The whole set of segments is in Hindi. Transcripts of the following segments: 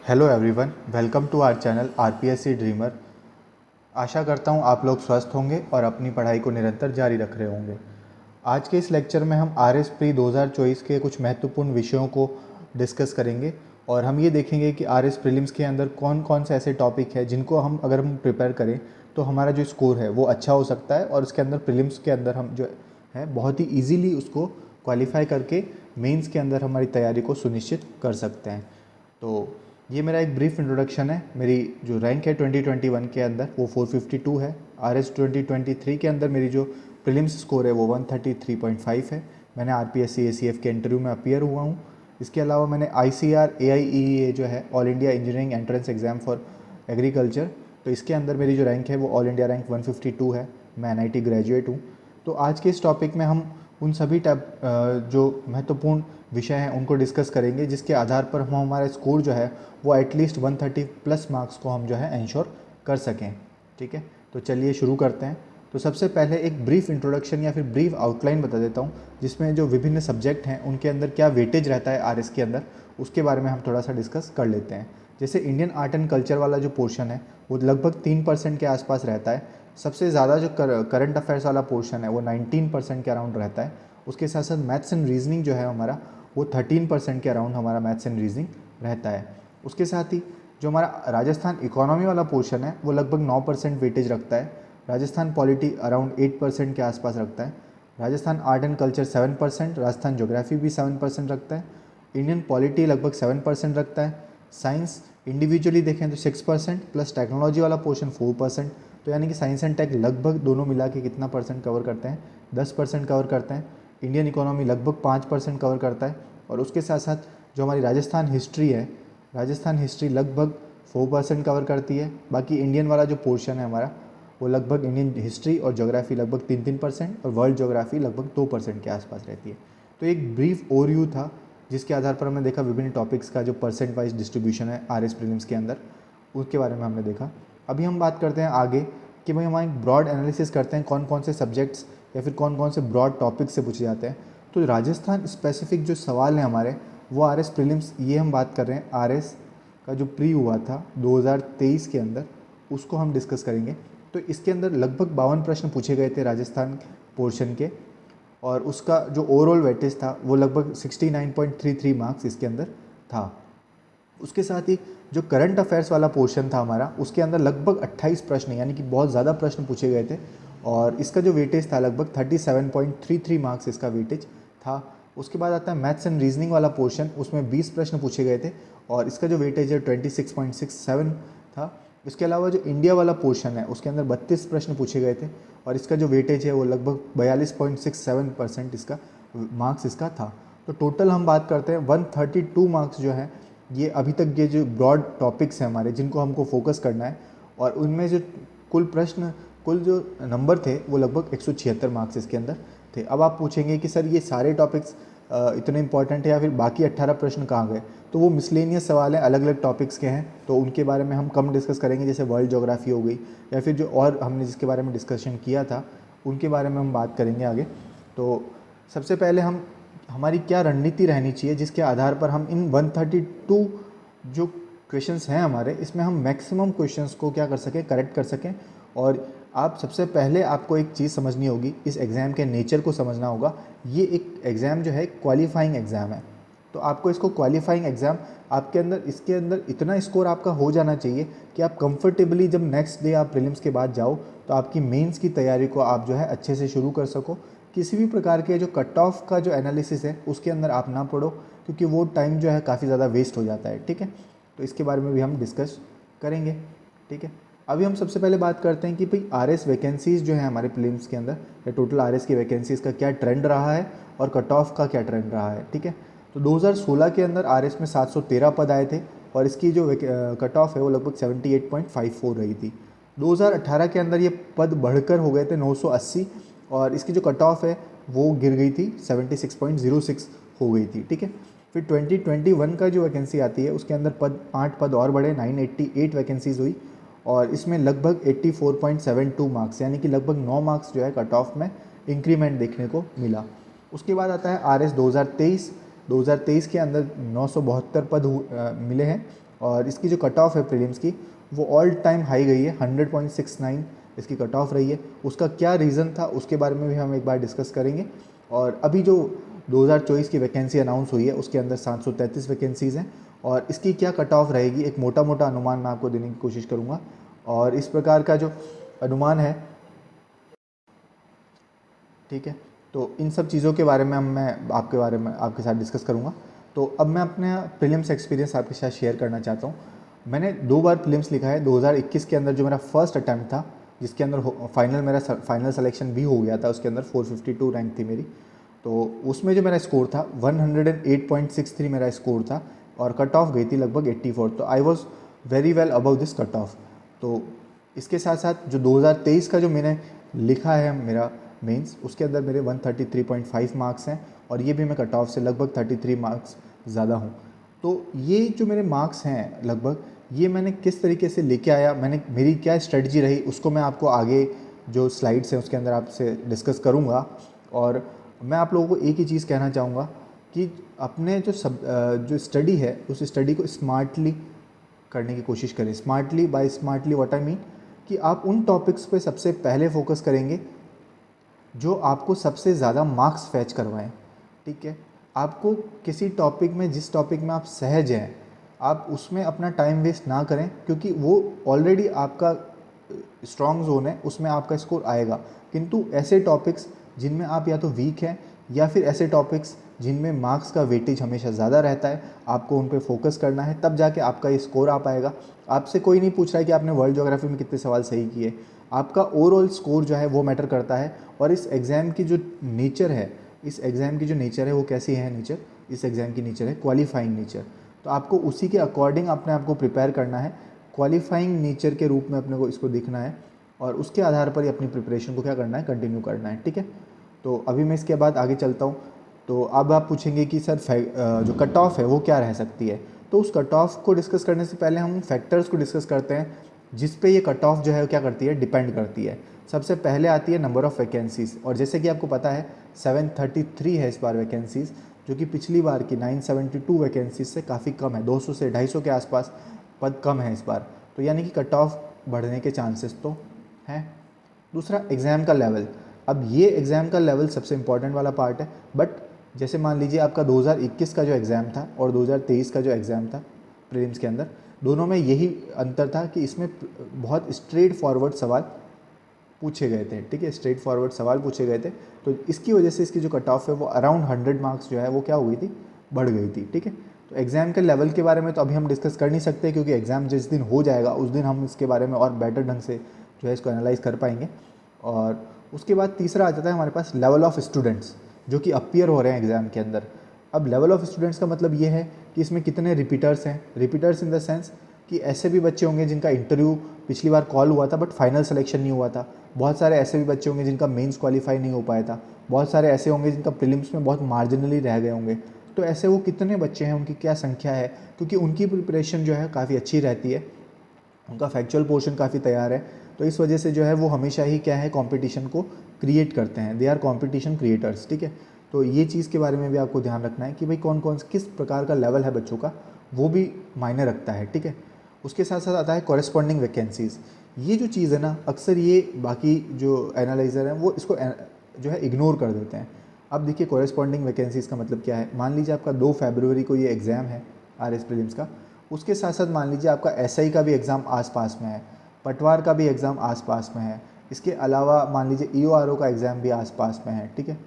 Hello everyone, welcome to our channel RPSC dreamer. आशा करता हूँ आप लोग स्वस्थ होंगे और अपनी पढ़ाई को निरंतर जारी रख रहे होंगे। आज के इस लेक्चर में हम आर एस प्री 2024 के कुछ महत्वपूर्ण विषयों को डिस्कस करेंगे और हम ये देखेंगे कि आर एस प्रीलिम्स के अंदर कौन कौन से ऐसे टॉपिक है जिनको अगर हम प्रिपेयर करें तो हमारा जो स्कोर है वो अच्छा हो सकता है और उसके अंदर प्रीलिम्स के अंदर हम जो है बहुत ही ईजीली उसको क्वालिफाई करके मेंस के अंदर हमारी तैयारी को सुनिश्चित कर सकते हैं। तो ये मेरा एक ब्रीफ इंट्रोडक्शन है। मेरी जो रैंक है 2021 के अंदर वो 452 है। आर एस 2023 के अंदर मेरी जो प्रीलिम्स स्कोर है वो 133.5 है। मैंने आर पी एस सी ए सी एफ के इंटरव्यू में अपीयर हुआ हूँ। इसके अलावा मैंने आई सी आर ए आई ई ए जो है all India engineering entrance exam for agriculture, तो इसके अंदर मेरी जो रैंक है वो ऑल इंडिया रैंक 152 है। मैं एनआईटी ग्रेजुएट हूँ। तो आज के इस टॉपिक में हम उन सभी जो महत्वपूर्ण विषय हैं उनको डिस्कस करेंगे जिसके आधार पर हम हमारा स्कोर जो है वो एटलीस्ट 130 प्लस मार्क्स को हम जो है इंश्योर कर सकें। ठीक है, तो चलिए शुरू करते हैं। तो सबसे पहले एक ब्रीफ इंट्रोडक्शन या फिर ब्रीफ आउटलाइन बता देता हूँ जिसमें जो विभिन्न सब्जेक्ट हैं उनके अंदर क्या वेटेज रहता है आर एस के अंदर, उसके बारे में हम थोड़ा सा डिस्कस कर लेते हैं। जैसे इंडियन आर्ट एंड कल्चर वाला जो पोर्शन है वो लगभग 3% के आसपास रहता है। सबसे ज़्यादा जो करंट अफेयर्स वाला पोर्शन है वो 19% के अराउंड रहता है। उसके साथ साथ मैथ्स एंड रीजनिंग जो है हमारा वो 13% के अराउंड हमारा मैथ्स एंड रीजनिंग रहता है। उसके साथ ही जो हमारा राजस्थान इकोनॉमी वाला पोर्शन है वो लगभग 9% वेटेज रखता है। राजस्थान पॉलिटी अराउंड 8% के आसपास रखता है। Rajasthan art and culture 7%, Rajasthan geography भी 7% रखता है। इंडियन पॉलिटी लगभग 7% रखता है। साइंस इंडिविजुअली देखें तो 6% प्लस टेक्नोलॉजी वाला पोर्शन 4%। तो यानी कि साइंस एंड टेक लगभग दोनों मिला के कितना परसेंट कवर करते हैं, 10% कवर करते हैं। इंडियन इकोनॉमी लगभग 5% कवर करता है। और उसके साथ साथ जो हमारी राजस्थान हिस्ट्री है, राजस्थान हिस्ट्री लगभग 4% कवर करती है। बाकी इंडियन वाला जो पोर्शन है हमारा वो लगभग इंडियन हिस्ट्री और ज्योग्राफी लगभग 3-3% और वर्ल्ड ज्योग्राफी लगभग 2% के आसपास रहती है। तो एक ब्रीफ ओवरव्यू था जिसके आधार पर हमने देखा विभिन्न टॉपिक्स का जो परसेंट वाइज डिस्ट्रीब्यूशन है आर एस प्रीलिम्स के अंदर, उसके बारे में हमने देखा। अभी हम बात करते हैं आगे कि भाई हम एक ब्रॉड एनालिसिस करते हैं कौन कौन से सब्जेक्ट्स या फिर कौन कौन से ब्रॉड टॉपिक से पूछे जाते हैं। तो राजस्थान स्पेसिफिक जो सवाल हैं हमारे वो आर एस प्रीलिम्स, ये हम बात कर रहे हैं आर एस का जो प्री हुआ था 2023 के अंदर, उसको हम डिस्कस करेंगे। तो इसके अंदर लगभग 52 प्रश्न पूछे गए थे राजस्थान पोर्शन के और उसका जो ओवरऑल वेटेज था वो लगभग 69.33 मार्क्स इसके अंदर था। उसके साथ ही जो करंट अफेयर्स वाला पोर्शन था हमारा उसके अंदर लगभग 28 प्रश्न यानी कि बहुत ज़्यादा प्रश्न पूछे गए थे और इसका जो वेटेज था लगभग 37.33 मार्क्स इसका वेटेज था। उसके बाद आता है मैथ्स एंड रीजनिंग वाला पोर्शन, उसमें 20 प्रश्न पूछे गए थे और इसका जो वेटेज है 26.67 था। इसके अलावा जो इंडिया वाला पोर्शन है उसके अंदर 32 प्रश्न पूछे गए थे और इसका जो वेटेज है वो लगभग 42.67% इसका मार्क्स इसका था। तो टोटल हम बात करते हैं 132 मार्क्स जो है ये अभी तक ये जो ब्रॉड टॉपिक्स हैं हमारे जिनको हमको फोकस करना है और उनमें जो कुल जो नंबर थे वो लगभग 176 मार्क्स इसके अंदर थे। अब आप पूछेंगे कि सर ये सारे टॉपिक्स इतने इंपॉर्टेंट है या फिर बाकी 18 प्रश्न कहाँ गए, तो वो मिसलेनियस सवाल हैं, अलग अलग टॉपिक्स के हैं, तो उनके बारे में हम कम डिस्कस करेंगे। जैसे वर्ल्ड ज्योग्राफी हो गई या फिर जो और हमने जिसके बारे में डिस्कशन किया था उनके बारे में हम बात करेंगे आगे। तो सबसे पहले हम हमारी क्या रणनीति रहनी चाहिए जिसके आधार पर हम इन 132 जो क्वेश्चंस हैं हमारे इसमें हम मैक्सिमम क्वेश्चंस को क्या कर सकें, करेक्ट कर सकें। और आप सबसे पहले आपको एक चीज़ समझनी होगी, इस एग्ज़ाम के नेचर को समझना होगा। ये एक एग्ज़ाम जो है क्वालिफाइंग एग्ज़ाम है, तो आपको इसको क्वालिफाइंग एग्ज़ाम आपके अंदर इसके अंदर इतना स्कोर आपका हो जाना चाहिए कि आप कंफर्टेबली जब नेक्स्ट डे आप प्रीलिम्स के बाद जाओ तो आपकी मेंस की तैयारी को आप जो है अच्छे से शुरू कर सको। किसी भी प्रकार के जो कट ऑफ का जो एनालिसिस है उसके अंदर आप ना पढ़ो क्योंकि वो टाइम जो है काफ़ी ज़्यादा वेस्ट हो जाता है। ठीक है, तो इसके बारे में भी हम डिस्कस करेंगे। ठीक है, अभी हम सबसे पहले बात करते हैं कि भाई आर एस वैकेंसीज़ जो है हमारे प्रीलिम्स के अंदर या टोटल आर एस की वैकेंसीज़ का क्या ट्रेंड रहा है और कट ऑफ का क्या ट्रेंड रहा है। ठीक है, तो 2016 के अंदर आर एस में 713 पद आए थे और इसकी जो कट ऑफ है वो लगभग 78.54 रही थी। 2018 के अंदर ये पद बढ़कर हो गए थे 980 और इसकी जो कट ऑफ है वो गिर गई थी 76.06 हो गई थी। ठीक है, फिर 2021 का जो वैकेंसी आती है उसके अंदर 8 पद और बढ़े, 988 वैकेंसीज हुई और इसमें लगभग 84.72 मार्क्स यानी कि लगभग 9 मार्क्स जो है कट ऑफ में इंक्रीमेंट देखने को मिला। उसके बाद आता है आर एस 2023 के अंदर 972 पद मिले हैं और इसकी जो कट ऑफ है प्रीलिम्स की वो ऑल टाइम हाई गई है, 100.69 इसकी कट ऑफ रही है। उसका क्या रीज़न था उसके बारे में भी हम एक बार डिस्कस करेंगे। और अभी जो 2024 की वैकेंसी अनाउंस हुई है उसके अंदर 733 वैकेंसीज़ हैं और इसकी क्या कट ऑफ रहेगी एक मोटा मोटा अनुमान मैं आपको देने की कोशिश करूँगा। और इस प्रकार का जो अनुमान है, ठीक है, तो इन सब चीज़ों के बारे में मैं आपके साथ डिस्कस करूँगा। तो अब मैं अपने प्रीलिम्स एक्सपीरियंस आपके साथ शेयर करना चाहता हूँ। मैंने 2 बार प्रीलिम्स लिखा है। 2021 के अंदर जो मेरा फर्स्ट अटैम्प्ट था, जिसके अंदर मेरा फाइनल सिलेक्शन भी हो गया था, उसके अंदर 452 रैंक थी मेरी। तो उसमें जो मेरा स्कोर था 108.63 मेरा स्कोर था और कट ऑफ गई थी लगभग 84। तो I was very well above this cut off. तो इसके साथ साथ जो 2023 का जो मैंने लिखा है मेरा मेंस, उसके अंदर मेरे 133.5 मार्क्स हैं और ये भी मैं कट ऑफ से लगभग 33 मार्क्स ज़्यादा हूँ। तो ये जो मेरे मार्क्स हैं लगभग, ये मैंने किस तरीके से लेके आया, मेरी क्या स्ट्रेटजी रही, उसको मैं आपको आगे जो स्लाइड्स हैं उसके अंदर आपसे डिस्कस करूँगा। और मैं आप लोगों को एक ही चीज़ कहना चाहूँगा कि अपने जो स्टडी है उस स्टडी को स्मार्टली करने की कोशिश करें। स्मार्टली व्हाट आई मीन कि आप उन टॉपिक्स पे सबसे पहले फोकस करेंगे जो आपको सबसे ज़्यादा मार्क्स फैच करवाएं, ठीक है। आपको किसी टॉपिक में, जिस टॉपिक में आप सहज हैं, आप उसमें अपना टाइम वेस्ट ना करें, क्योंकि वो ऑलरेडी आपका स्ट्रॉन्ग जोन है, उसमें आपका स्कोर आएगा। किंतु ऐसे टॉपिक्स जिनमें आप या तो वीक हैं या फिर ऐसे टॉपिक्स जिनमें मार्क्स का वेटेज हमेशा ज़्यादा रहता है, आपको उन पे फोकस करना है, तब जाके आपका ये स्कोर आ पाएगा। आपसे कोई नहीं पूछ रहा है कि आपने वर्ल्ड ज्योग्राफी में कितने सवाल सही किए, आपका ओवरऑल स्कोर जो है वो मैटर करता है। और इस एग्ज़ाम की जो नेचर है, वो कैसी है नेचर, इस एग्ज़ाम की नेचर है क्वालिफाइंग नेचर। तो आपको उसी के अकॉर्डिंग अपने आप को प्रिपेयर करना है, क्वालिफाइंग नेचर के रूप में अपने को इसको देखना है और उसके आधार पर ही अपनी प्रिपरेशन को क्या करना है, कंटिन्यू करना है, ठीक है। तो अभी मैं इसके बाद आगे चलता हूँ। तो अब आप पूछेंगे कि सर जो कट ऑफ है वो क्या रह सकती है। तो उस कट ऑफ को डिस्कस करने से पहले हम फैक्टर्स को डिस्कस करते हैं जिस पे ये कट ऑफ जो है क्या करती है, डिपेंड करती है। सबसे पहले आती है नंबर ऑफ़ वैकेंसीज़, और जैसे कि आपको पता है 733 है इस बार वैकेंसीज़, जो कि पिछली बार की 972 वैकेंसीज से काफ़ी कम है, 200 से 250 के आसपास पद कम है इस बार। तो यानी कि कट ऑफ बढ़ने के चांसेस तो हैं। दूसरा, एग्ज़ाम का लेवल। अब ये एग्ज़ाम का लेवल सबसे इम्पॉर्टेंट वाला पार्ट है। बट जैसे मान लीजिए आपका 2021 का जो एग्ज़ाम था और 2023 का जो एग्ज़ाम था प्रीलिम्स के अंदर, दोनों में यही अंतर था कि इसमें बहुत स्ट्रेट फॉरवर्ड सवाल पूछे गए थे, ठीक है, स्ट्रेट फॉरवर्ड सवाल पूछे गए थे। तो इसकी वजह से इसकी जो कट ऑफ है वो अराउंड 100 मार्क्स जो है वो क्या हो गई थी, बढ़ गई थी, ठीक है। तो एग्ज़ाम के लेवल के बारे में तो अभी हम डिस्कस कर नहीं सकते, क्योंकि एग्ज़ाम जिस दिन हो जाएगा उस दिन हम इसके बारे में और बेटर ढंग से जो है इसको एनालाइज कर पाएंगे। और उसके बाद तीसरा आ जाता है हमारे पास लेवल ऑफ़ स्टूडेंट्स जो कि अपीयर हो रहे हैं एग्ज़ाम के अंदर। अब लेवल ऑफ़ स्टूडेंट्स का मतलब ये है कि इसमें कितने रिपीटर्स हैं। रिपीटर्स इन द सेंस कि ऐसे भी बच्चे होंगे जिनका इंटरव्यू पिछली बार कॉल हुआ था बट फाइनल सिलेक्शन नहीं हुआ था। बहुत सारे ऐसे भी बच्चे होंगे जिनका मेंस क्वालिफाई नहीं हो पाया था। बहुत सारे ऐसे होंगे जिनका प्रीलिम्स में बहुत मार्जिनली रह गए होंगे। तो ऐसे वो कितने बच्चे हैं, उनकी क्या संख्या है, क्योंकि उनकी प्रिपरेशन जो है काफ़ी अच्छी रहती है, उनका फैक्चुअल पोर्शन काफ़ी तैयार है। तो इस वजह से जो है वो हमेशा ही क्या है, कंपटीशन को क्रिएट करते हैं। दे आर कंपटीशन क्रिएटर्स, ठीक है। तो ये चीज़ के बारे में भी आपको ध्यान रखना है कि भाई कौन कौन किस प्रकार का लेवल है बच्चों का, वो भी मायने रखता है, ठीक है। उसके साथ साथ आता है कॉरेस्पॉन्डिंग वैकेंसीज़। ये जो चीज़ है ना, अक्सर ये बाकी जो एनालाइज़र हैं वो इसको जो है इग्नोर कर देते हैं। अब देखिए कॉरेस्पॉन्डिंग वैकेंसीज़ का मतलब क्या है। मान लीजिए आपका 2 फरवरी को ये एग्ज़ाम है आरएस प्रीलिम्स का, उसके साथ साथ मान लीजिए आपका एसआई का भी एग्ज़ाम आसपास में है, पटवार का भी एग्ज़ाम आसपास में है, इसके अलावा मान लीजिए ईओआरओ का एग्ज़ाम भी आसपास में है, ठीक है,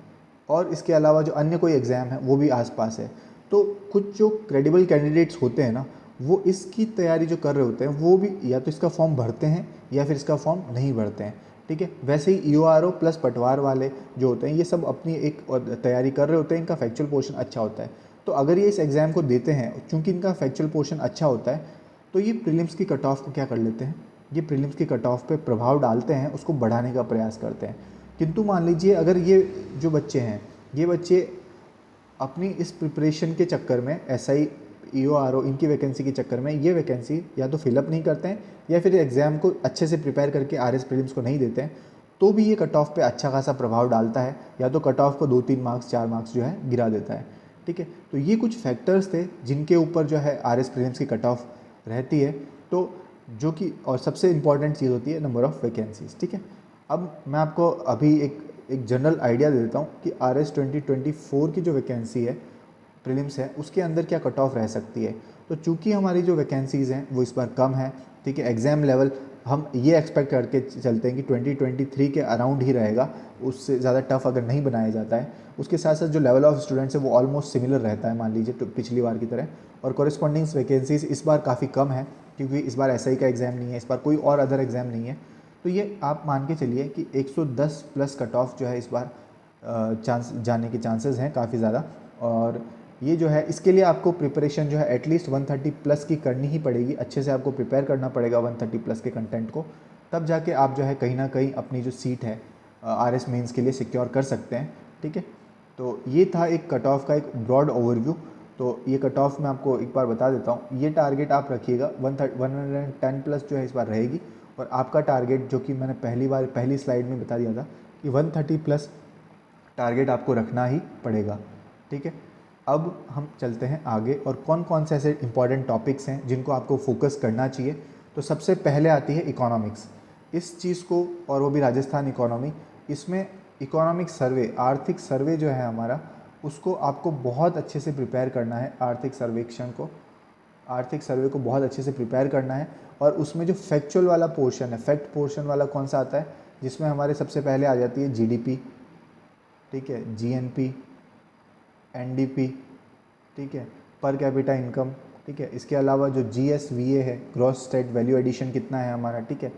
और इसके अलावा जो अन्य कोई एग्ज़ाम है वो भी आसपास है। तो कुछ जो क्रेडिबल कैंडिडेट्स होते हैं ना, वो इसकी तैयारी जो कर रहे होते हैं वो भी या तो इसका फॉर्म भरते हैं या फिर इसका फॉर्म नहीं भरते हैं, ठीक है। वैसे ही ईओआरओ प्लस पटवार वाले जो होते हैं ये सब अपनी एक तैयारी कर रहे होते हैं, इनका फैक्चुअल पोर्शन अच्छा होता है। तो अगर ये इस एग्ज़ाम को देते हैं, चूँकि इनका फैक्चुअल पोर्शन अच्छा होता है, तो ये प्रीलिम्स की कट ऑफ को क्या कर लेते हैं, ये प्रीलिम्स की कट ऑफ पे प्रभाव डालते हैं, उसको बढ़ाने का प्रयास करते हैं। किंतु मान लीजिए अगर ये जो बच्चे हैं, ये बच्चे अपनी इस प्रिपरेशन के चक्कर में, एसआई ईओआरओ इनकी वैकेंसी के चक्कर में ये वैकेंसी या तो फिलअप नहीं करते हैं या फिर एग्ज़ाम को अच्छे से प्रिपेयर करके आरएस प्रीलिम्स को नहीं देते हैं, तो भी ये कट ऑफ पे अच्छा खासा प्रभाव डालता है, या तो कट ऑफ को 2-3 मार्क्स 4 मार्क्स जो है गिरा देता है, ठीक है। तो ये कुछ फैक्टर्स थे जिनके ऊपर जो है आरएस प्रीलिम्स की कट ऑफ रहती है, तो जो कि और सबसे इम्पॉर्टेंट चीज़ होती है नंबर ऑफ़ वैकेंसीज़। ठीक है, अब मैं आपको अभी एक जनरल आइडिया दे देता हूँ कि RS 2024 की जो वैकेंसी है प्रीलिम्स है उसके अंदर क्या कट ऑफ रह सकती है। तो चूंकि हमारी जो वैकेंसीज़ हैं वो इस बार कम है, ठीक है, एग्ज़ाम लेवल हम ये एक्सपेक्ट करके चलते हैं कि 2023 के अराउंड ही रहेगा, उससे ज़्यादा टफ अगर नहीं बनाया जाता है। उसके साथ साथ जो लेवल ऑफ स्टूडेंट्स है वो ऑलमोस्ट सिमिलर रहता है, मान लीजिए तो पिछली बार की तरह। और कॉरेस्पॉन्डिंग्स वैकेंसीज इस बार काफ़ी कम है, क्योंकि इस बार SI का एग्ज़ाम नहीं है, इस बार कोई और अदर एग्ज़ाम नहीं है। तो ये आप मान के चलिए कि 110 प्लस कट ऑफ जो है इस बार चांस जाने के चांसेस हैं काफ़ी ज़्यादा। और ये जो है इसके लिए आपको प्रिपरेशन जो है एटलीस्ट 130 प्लस की करनी ही पड़ेगी, अच्छे से आपको प्रिपेयर करना पड़ेगा 130 प्लस के कंटेंट को, तब जाके आप जो है कहीं ना कहीं अपनी जो सीट है RS मेंस के लिए सिक्योर कर सकते हैं। ठीक है, तो ये था एक कट ऑफ का एक ब्रॉड ओवरव्यू। तो ये कट ऑफ मैं आपको एक बार बता देता हूँ, ये टारगेट आप रखिएगा 110 प्लस जो है इस बार रहेगी। और आपका टारगेट जो कि मैंने पहली स्लाइड में बता दिया था कि 130 प्लस टारगेट आपको रखना ही पड़ेगा। ठीक है, अब हम चलते हैं आगे और कौन कौन से ऐसे इंपॉर्टेंट टॉपिक्स हैं जिनको आपको फोकस करना चाहिए। तो सबसे पहले आती है इकोनॉमिक्स। इस चीज़ को, और वो भी राजस्थान इकोनॉमी, इसमें इकोनॉमिक सर्वे, आर्थिक सर्वे जो है हमारा, उसको आपको बहुत अच्छे से प्रिपेयर करना है। आर्थिक सर्वे को बहुत अच्छे से प्रिपेयर करना है। और उसमें जो फैक्चुअल वाला पोर्शन है, फैक्ट पोर्शन वाला कौन सा आता है, जिसमें हमारे सबसे पहले आ जाती है GDP, ठीक है, GNP, NDP, ठीक है, पर कैपिटा इनकम, ठीक है, इसके अलावा जो GSVA है, ग्रॉस स्टेट वैल्यू एडिशन कितना है हमारा, ठीक है।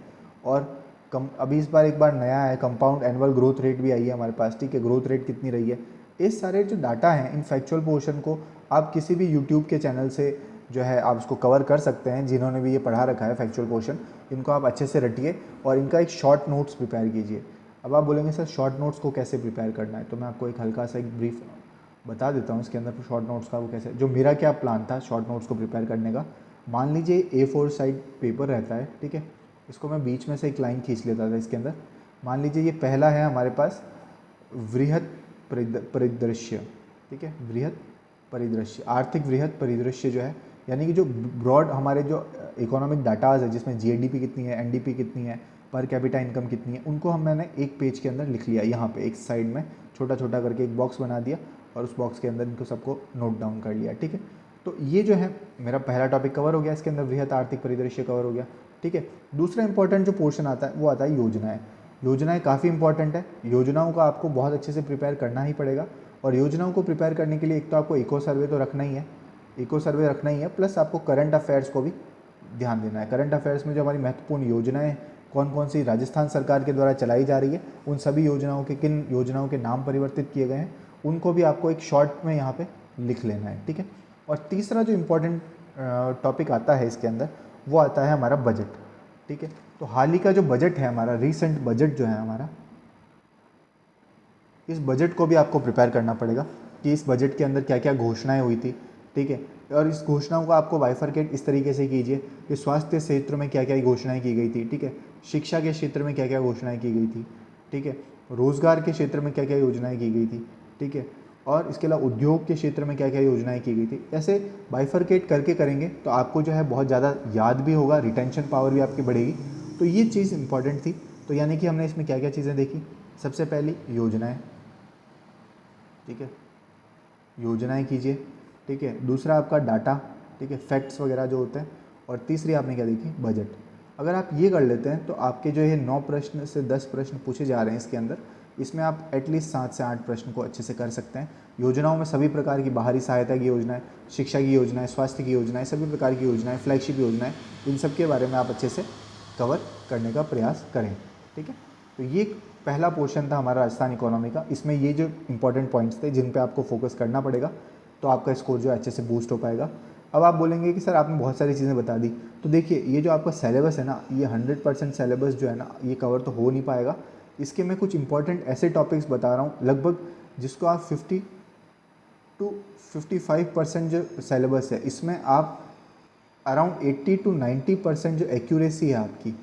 और अभी इस बार एक बार नया है, कंपाउंड एनुअल ग्रोथ रेट भी आई है हमारे पास, ठीक है, ग्रोथ रेट कितनी रही है। इस सारे जो डाटा हैं, इन फैक्चुअल पोर्शन को आप किसी भी यूट्यूब के चैनल से जो है आप उसको कवर कर सकते हैं, जिन्होंने भी ये पढ़ा रखा है फैक्चुअल पोर्शन। इनको आप अच्छे से रटिए और इनका एक शॉर्ट नोट्स प्रिपेयर कीजिए। अब आप बोलेंगे सर शॉर्ट नोट्स को कैसे प्रिपेयर करना है, तो मैं आपको एक हल्का सा एक ब्रीफ बता देता हूँ इसके अंदर शॉर्ट नोट्स का वो कैसे, जो मेरा क्या प्लान था शॉर्ट नोट्स को प्रिपेयर करने का। मान लीजिए A4 साइड पेपर रहता है, ठीक है, इसको मैं बीच में से एक लाइन खींच लेता था इसके अंदर। मान लीजिए ये पहला है हमारे पास वृहत परिदृश्य, ठीक है, वृहत परिदृश्य, आर्थिक वृहत परिदृश्य जो है, यानी कि जो ब्रॉड हमारे जो इकोनॉमिक डाटाज है, जिसमें GDP कितनी है, NDP कितनी है, पर कैपिटा इनकम कितनी है, उनको मैंने एक पेज के अंदर लिख लिया, यहाँ पे एक साइड में छोटा छोटा करके एक बॉक्स बना दिया और उस बॉक्स के अंदर इनको सबको नोट डाउन कर लिया। ठीक है, तो ये जो है मेरा पहला टॉपिक कवर हो गया, इसके अंदर वृहत आर्थिक परिदृश्य कवर हो गया। ठीक है, दूसरा इंपॉर्टेंट जो पोर्शन आता है वो आता है योजनाएं। योजनाएं काफ़ी इंपॉर्टेंट है, योजनाओं का आपको बहुत अच्छे से प्रिपेयर करना ही पड़ेगा। और योजनाओं को प्रिपेयर करने के लिए एक तो आपको इको सर्वे तो रखना ही है, इको सर्वे रखना ही है, प्लस आपको करंट अफेयर्स को भी ध्यान देना है। करंट अफेयर्स में जो हमारी महत्वपूर्ण योजनाएं कौन कौन सी राजस्थान सरकार के द्वारा चलाई जा रही है, उन सभी योजनाओं के किन योजनाओं के नाम परिवर्तित किए गए हैं, उनको भी आपको एक शॉर्ट में यहाँ पे लिख लेना है। ठीक है, और तीसरा जो इम्पोर्टेंट टॉपिक आता है इसके अंदर वो आता है हमारा बजट। ठीक है, तो हाल ही का जो बजट है हमारा, रीसेंट बजट जो है हमारा, इस बजट को भी आपको प्रिपेयर करना पड़ेगा कि इस बजट के अंदर क्या क्या घोषणाएं हुई थी। ठीक है, और इस घोषणाओं को आपको बाइफरकेट इस तरीके से कीजिए कि स्वास्थ्य क्षेत्र में क्या क्या घोषणाएं की गई थी, ठीक है, शिक्षा के क्षेत्र में क्या क्या घोषणाएं की गई थी, ठीक है, रोजगार के क्षेत्र में क्या क्या योजनाएं की गई थी, ठीक है, और इसके अलावा उद्योग के क्षेत्र में क्या क्या योजनाएं की गई थी। ऐसे बाइफरकेट करके करेंगे तो आपको जो है बहुत ज़्यादा याद भी होगा, रिटेंशन पावर भी आपकी बढ़ेगी। तो ये चीज़ इंपॉर्टेंट थी। तो यानी कि हमने इसमें क्या क्या चीज़ें देखी, सबसे पहली योजनाएं, ठीक है, योजनाएं कीजिए। ठीक है, दूसरा आपका डाटा, ठीक है, फैक्ट्स वगैरह जो होते हैं। और तीसरी आपने क्या देखी, बजट। अगर आप ये कर लेते हैं तो आपके जो ये 9 प्रश्न से 10 प्रश्न पूछे जा रहे हैं इसके अंदर, इसमें आप एटलीस्ट 7 से 8 प्रश्न को अच्छे से कर सकते हैं। योजनाओं में सभी प्रकार की बाहरी सहायता की योजनाएं, शिक्षा की योजनाएं, स्वास्थ्य की योजनाएं, सभी प्रकार की योजनाएं, फ्लैगशिप योजनाएं, इन सब के बारे में आप अच्छे से कवर करने का प्रयास करें। ठीक है, तो ये पहला पोर्शन था हमारा राजस्थान इकोनॉमी का। इसमें ये जो इंपॉर्टेंट पॉइंट्स थे जिन पे आपको फोकस करना पड़ेगा, तो आपका स्कोर जो है अच्छे से बूस्ट हो पाएगा। अब आप बोलेंगे कि सर आपने बहुत सारी चीज़ें बता दी, तो देखिए ये जो आपका सिलेबस है ना, ये 100% सिलेबस जो है ना, ये कवर तो हो नहीं पाएगा। इसके मैं कुछ इंपॉर्टेंट ऐसे टॉपिक्स बता रहा हूँ लगभग जिसको आप 50 टू 55% जो सिलेबस है, इसमें आप अराउंड 80 टू 90% जो एक्यूरेसी है आपकी,